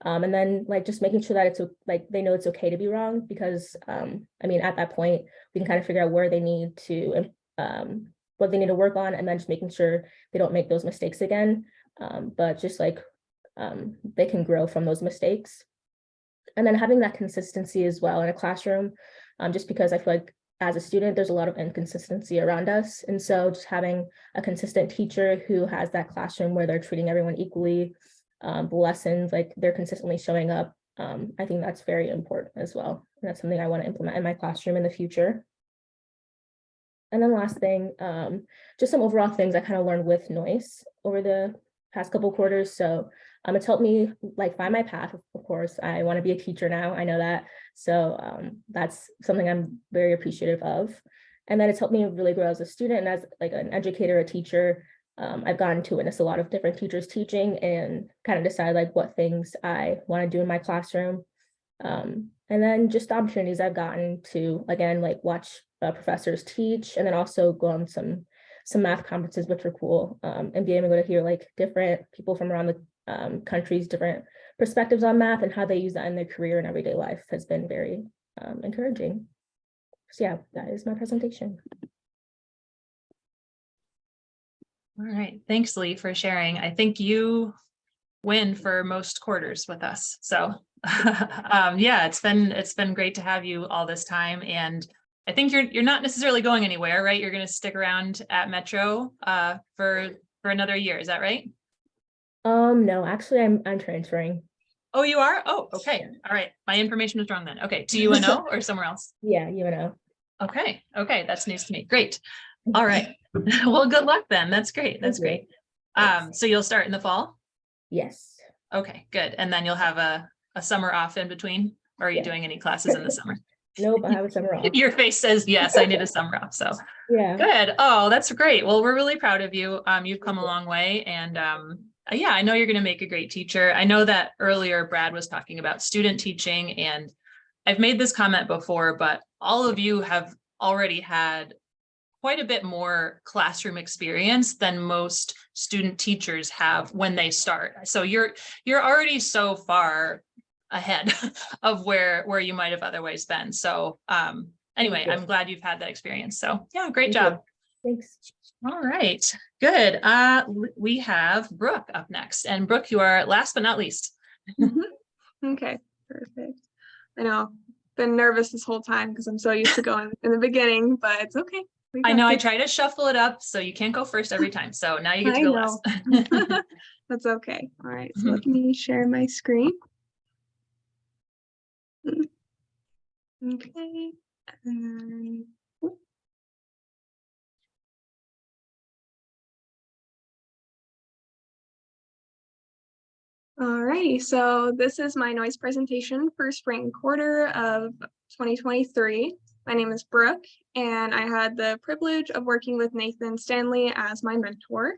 And then like just making sure that it's like they know it's okay to be wrong, because I mean, at that point, we can kind of figure out where they need to what they need to work on, and then just making sure they don't make those mistakes again. But just like they can grow from those mistakes. And then having that consistency as well in a classroom, just because I feel like as a student, there's a lot of inconsistency around us. And so just having a consistent teacher who has that classroom where they're treating everyone equally, the lessons, like they're consistently showing up. I think that's very important as well. And that's something I want to implement in my classroom in the future. And then last thing, just some overall things I kind of learned with Noyce over the past couple quarters. So it's helped me like find my path. Of course, I want to be a teacher now. I know that. So that's something I'm very appreciative of. And then it's helped me really grow as a student and as like an educator, a teacher. I've gotten to witness a lot of different teachers teaching and kind of decide like what things I want to do in my classroom. And then just the opportunities I've gotten to, again, like watch professors teach, and then also go on some math conferences, which are cool, and being able to hear like different people from around the countries, different perspectives on math and how they use that in their career and everyday life has been very encouraging. So yeah, that is my presentation. All right, thanks, Lee, for sharing. I think you win for most quarters with us. So yeah, it's been great to have you all this time. And I think you're not necessarily going anywhere, right? You're going to stick around at Metro for another year. Is that right? No, actually I'm transferring. Oh, you are? Oh, okay. Yeah. All right. My information was wrong then. Okay. To UNO or somewhere else? Yeah, UNO. Okay. Okay. That's news to me. Great. All right. Well, good luck then. That's great. That's great. So you'll start in the fall? Yes. Okay, good. And then you'll have a summer off in between, or are you doing any classes in the summer? Nope, I have a summer off. Your face says, yes, I need a summer off. So Yeah. good. Oh, that's great. Well, we're really proud of you. You've come a long way. And yeah, I know you're going to make a great teacher. I know that earlier Brad was talking about student teaching, and I've made this comment before, but all of you have already had quite a bit more classroom experience than most student teachers have when they start. So you're already so far ahead of where you might have otherwise been. So anyway, I'm glad you've had that experience. So yeah, great job. Thanks. All right, good. We have Brooke up next, and Brooke, you are last but not least. Okay, perfect. I know, been nervous this whole time because I'm so used to going in the beginning, but it's okay. I know I try to shuffle it up so you can't go first every time. So now you get to go last. That's okay. All right, so let me share my screen. Okay, and then, alrighty, so this is my Noyce presentation for spring quarter of 2023. My name is Brooke, and I had the privilege of working with Nathan Stanley as my mentor.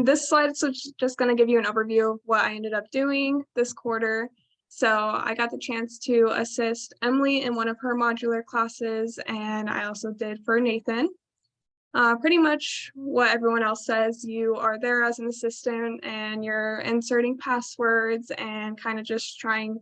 This slide is just going to give you an overview of what I ended up doing this quarter. So I got the chance to assist Emily in one of her modular classes, and I also did for Nathan. Pretty much what everyone else says, you are there as an assistant and you're inserting passwords and kind of just trying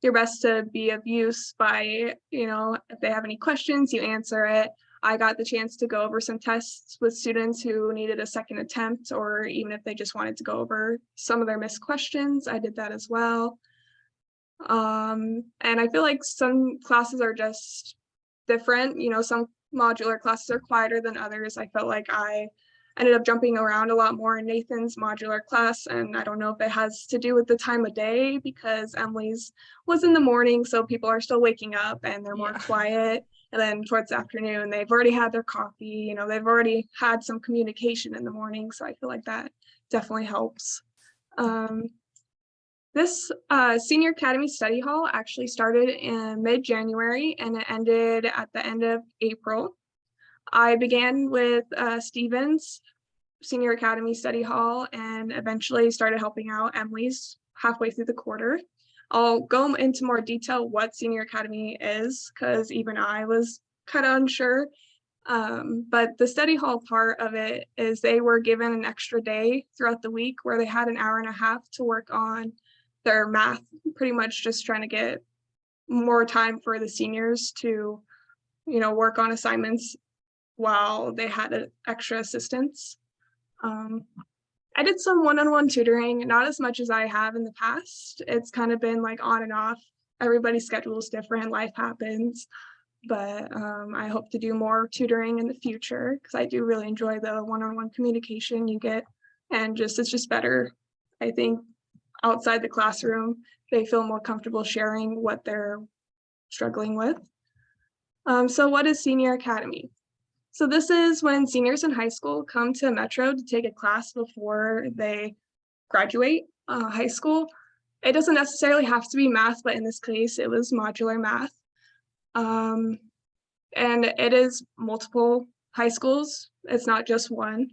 your best to be of use by, if they have any questions, you answer it. I got the chance to go over some tests with students who needed a second attempt, or even if they just wanted to go over some of their missed questions, I did that as well. And I feel like some classes are just different. Some modular classes are quieter than others. I felt like I ended up jumping around a lot more in Nathan's modular class, and I don't know if it has to do with the time of day, because Emily's was in the morning, so people are still waking up and they're more quiet. And then towards the afternoon, they've already had their coffee, they've already had some communication in the morning. So I feel like that definitely helps. This Senior Academy Study Hall actually started in mid-January and it ended at the end of April. I began with Stevens Senior Academy Study Hall and eventually started helping out Emily's halfway through the quarter. I'll go into more detail what Senior Academy is because even I was kind of unsure. But the study hall part of it is they were given an extra day throughout the week where they had an hour and a half to work on their math, pretty much just trying to get more time for the seniors to, work on assignments while they had extra assistance. I did some one-on-one tutoring, not as much as I have in the past. It's kind of been like on and off. Everybody's schedule is different, life happens. But I hope to do more tutoring in the future because I do really enjoy the one-on-one communication you get, and it's just better. I think outside the classroom, they feel more comfortable sharing what they're struggling with. So what is Senior Academy? So this is when seniors in high school come to Metro to take a class before they graduate high school. It doesn't necessarily have to be math, but in this case, it was modular math. And it is multiple high schools. It's not just one.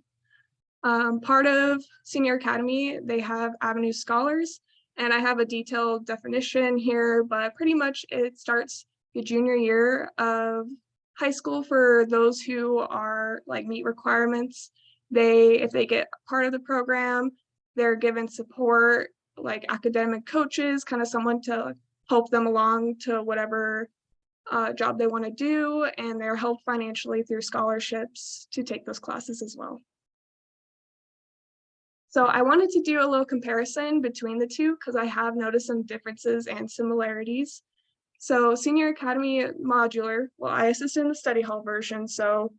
Part of Senior Academy, they have Avenue Scholars, and I have a detailed definition here, but pretty much it starts the junior year of high school for those who are meet requirements. If they get part of the program, they're given support, like academic coaches, kind of someone to help them along to whatever job they want to do, and they're helped financially through scholarships to take those classes as well. So I wanted to do a little comparison between the two because I have noticed some differences and similarities. So Senior Academy modular, well, I assisted in the study hall version, so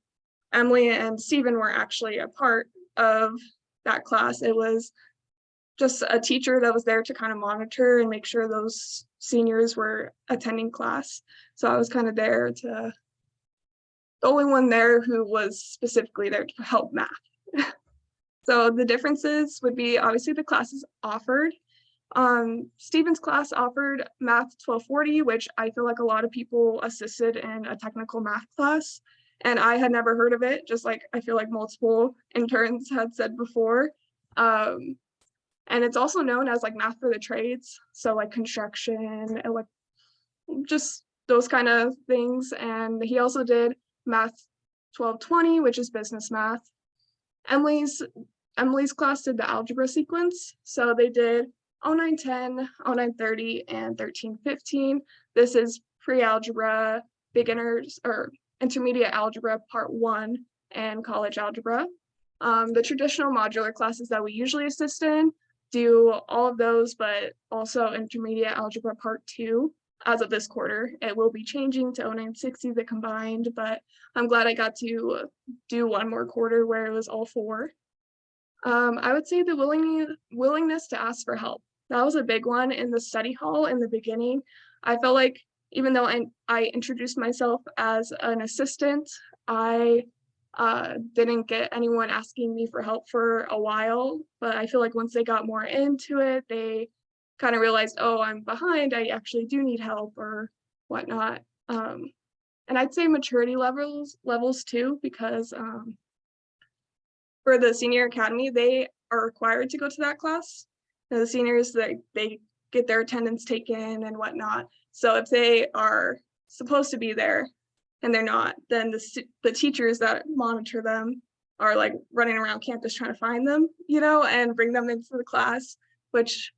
Emily and Stephen were actually a part of that class. It was just a teacher that was there to kind of monitor and make sure those seniors were attending class. So I was kind of there the only one there who was specifically there to help math. So the differences would be obviously the classes offered. Stephen's class offered Math 1240, which I feel like a lot of people assisted in a technical math class, and I had never heard of it, just like I feel like multiple interns had said before. And it's also known as math for the trades, so construction, just those kind of things. And he also did Math 1220, which is business math. Emily's class did the algebra sequence, so they did 0910, 0930, and 1315. This is pre-algebra, beginners or intermediate algebra part 1, and college algebra. The traditional modular classes that we usually assist in do all of those, but also intermediate algebra part 2. As of this quarter, it will be changing to 0960, the combined, but I'm glad I got to do one more quarter where it was all 4. I would say the willingness to ask for help. That was a big one in the study hall in the beginning. I felt like even though I introduced myself as an assistant, I didn't get anyone asking me for help for a while, but I feel like once they got more into it, they kind of realized, oh, I'm behind, I actually do need help or whatnot. And I'd say maturity levels too, because for the Senior Academy, they are required to go to that class. And the seniors, they get their attendance taken and whatnot. So if they are supposed to be there and they're not, then the teachers that monitor them are running around campus trying to find them, and bring them into the class, which,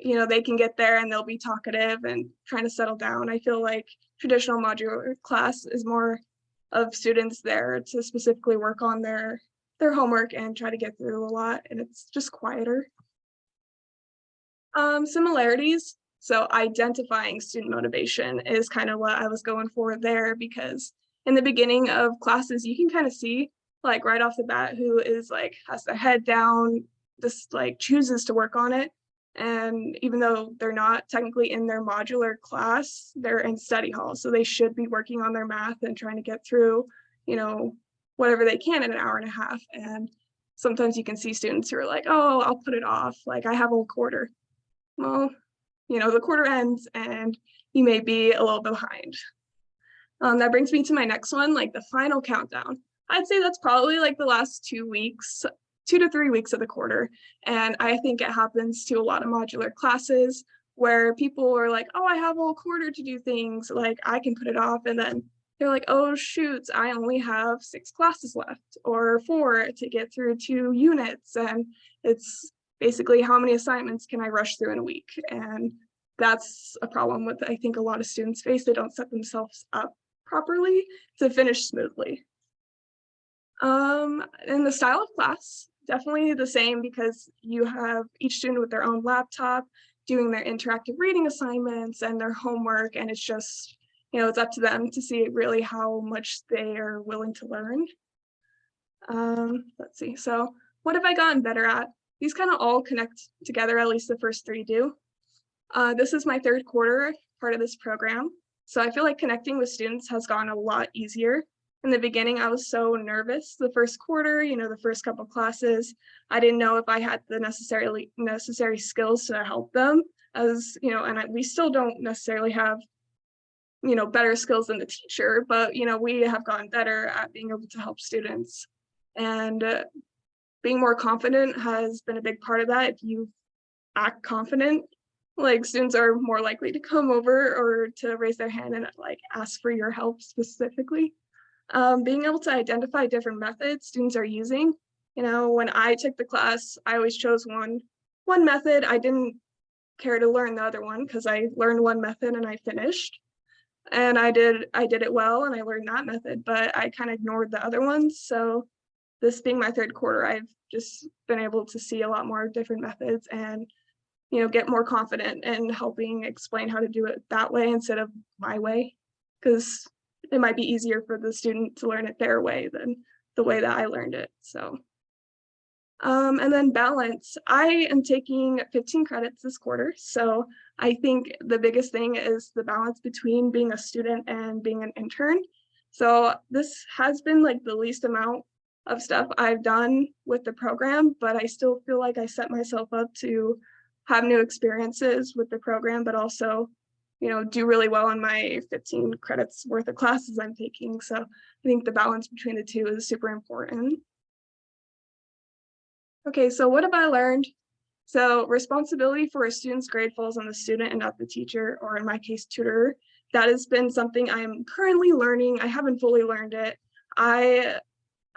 they can get there and they'll be talkative and trying to settle down. I feel like traditional modular class is more of students there to specifically work on their homework and try to get through a lot, and it's just quieter. Similarities. So identifying student motivation is kind of what I was going for there, because in the beginning of classes, you can kind of see right off the bat who is has their head down, just chooses to work on it. And even though they're not technically in their modular class, they're in study hall. So they should be working on their math and trying to get through, whatever they can in an hour and a half. And sometimes you can see students who are oh, I'll put it off. I have a quarter. well, the quarter ends and you may be a little behind. That brings me to my next one, like the final countdown. I'd say that's probably like the last 2 weeks, 2 to 3 weeks of the quarter. And I think it happens to a lot of modular classes where people are like, oh, I have a whole quarter to do things, like I can put it off. And then they're like, oh, shoot, I only have 6 classes left or 4 to get through 2 units. And it's basically how many assignments can I rush through in a week? And that's a problem with, I think, a lot of students face. They don't set themselves up properly to finish smoothly. And the style of class, definitely the same, because you have each student with their own laptop doing their interactive reading assignments and their homework, and it's just, it's up to them to see really how much they are willing to learn. Let's see, so what have I gotten better at? These kind of all connect together, at least the first 3 do. This is my 3rd quarter part of this program, so I feel like connecting with students has gone a lot easier. In the beginning, I was so nervous the first quarter, the first couple classes. I didn't know if I had the necessary skills to help them, as we still don't necessarily have better skills than the teacher, but we have gotten better at being able to help students. And being more confident has been a big part of that. If you act confident, like, students are more likely to come over or to raise their hand and like ask for your help specifically. Being able to identify different methods students are using. When I took the class, I always chose one method. I didn't care to learn the other one because I learned one method and I finished. And I did it well and I learned that method, but I kind of ignored the other ones. So this being my 3rd quarter, I've just been able to see a lot more different methods and get more confident in helping explain how to do it that way instead of my way, because it might be easier for the student to learn it their way than the way that I learned it. So, and then balance. I am taking 15 credits this quarter. So I think the biggest thing is the balance between being a student and being an intern. So this has been like the least amount of stuff I've done with the program, but I still feel like I set myself up to have new experiences with the program, but also do really well in my 15 credits worth of classes I'm taking. So I think the balance between the two is super important. Okay, so what have I learned? So responsibility for a student's grade falls on the student and not the teacher, or in my case, tutor. That has been something I am currently learning. I haven't fully learned it. I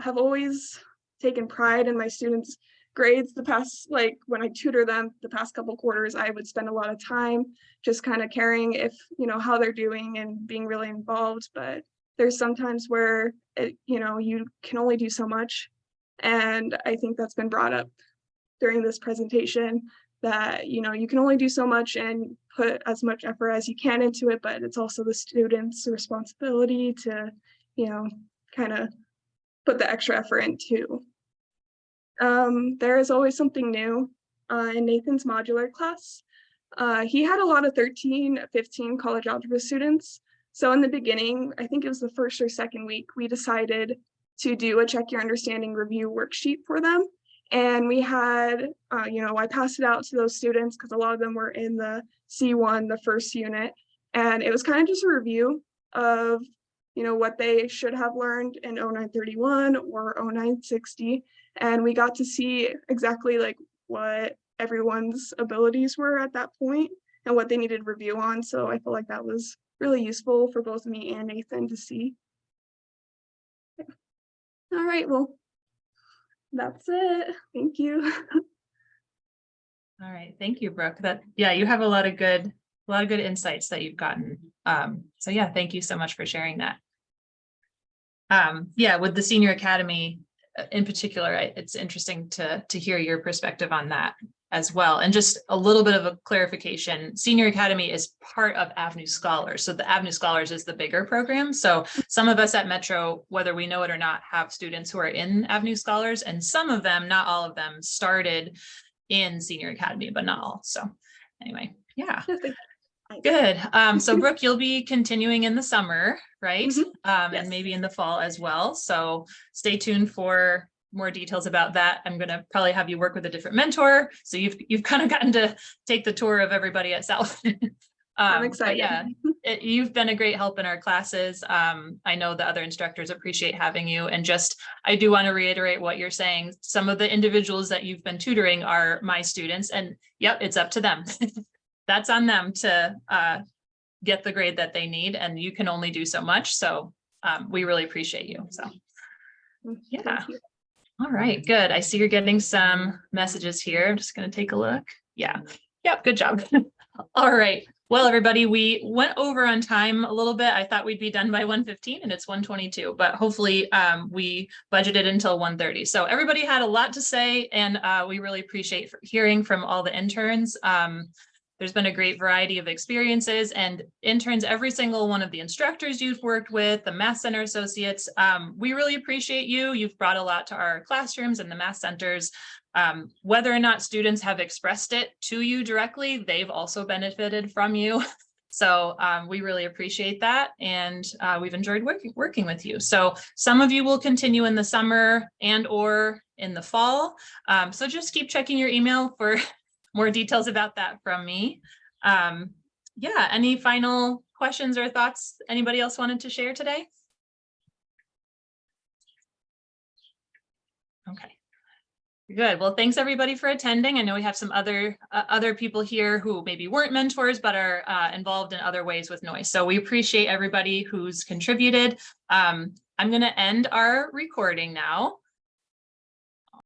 have always taken pride in my students' grades. The past, like when I tutor them the past couple quarters, I would spend a lot of time just kind of caring if how they're doing and being really involved. But there's sometimes where you can only do so much, and I think that's been brought up during this presentation, that you can only do so much and put as much effort as you can into it, but it's also the student's responsibility to kind of put the extra effort in too. There is always something new in Nathan's modular class. He had a lot of 13, 15 college algebra students. So in the beginning, I think it was the 1st or 2nd week, we decided to do a check your understanding review worksheet for them. And we had, I passed it out to those students because a lot of them were in the C1, the first unit. And it was kind of just a review of, what they should have learned in 0931 or 0960. And we got to see exactly like what everyone's abilities were at that point and what they needed review on. So I feel like that was really useful for both me and Nathan to see. All right, well, that's it. Thank you. All right, thank you, Brooke. You have a lot of good insights that you've gotten. So yeah, thank you so much for sharing that. With the Senior Academy in particular, it's interesting to hear your perspective on that as well. And just a little bit of a clarification, Senior Academy is part of Avenue Scholars. So the Avenue Scholars is the bigger program. So some of us at Metro, whether we know it or not, have students who are in Avenue Scholars, and some of them, not all of them, started in Senior Academy, but not all. So anyway, yeah. Good. So Brooke, you'll be continuing in the summer, right? Yes. And maybe in the fall as well. So stay tuned for more details about that, I'm going to probably have you work with a different mentor. So you've kind of gotten to take the tour of everybody at South. I'm But excited. yeah, you've been a great help in our classes. I know the other instructors appreciate having you, and just, I do want to reiterate what you're saying. Some of the individuals that you've been tutoring are my students, and yep, it's up to them. That's on them to get the grade that they need, and you can only do so much. So we really appreciate you. So yeah. Thank you. All right, good. I see you're getting some messages here. I'm just going to take a look. Yeah. Yep. Good job. All right. Well, everybody, we went over on time a little bit. I thought we'd be done by 1:15 and it's 1:22, but hopefully we budgeted until 1:30. So everybody had a lot to say, and we really appreciate hearing from all the interns. There's been a great variety of experiences, and interns, every single one of the instructors you've worked with, the Math Center associates, we really appreciate you. You've brought a lot to our classrooms and the math centers. Whether or not students have expressed it to you directly, they've also benefited from you. So we really appreciate that, and we've enjoyed working with you. So some of you will continue in the summer and or in the fall. So just keep checking your email for more details about that from me. Yeah, any final questions or thoughts anybody else wanted to share today? Okay. Good. Well, thanks everybody for attending. I know we have some other people here who maybe weren't mentors, but are involved in other ways with Noyce. So we appreciate everybody who's contributed. I'm going to end our recording now.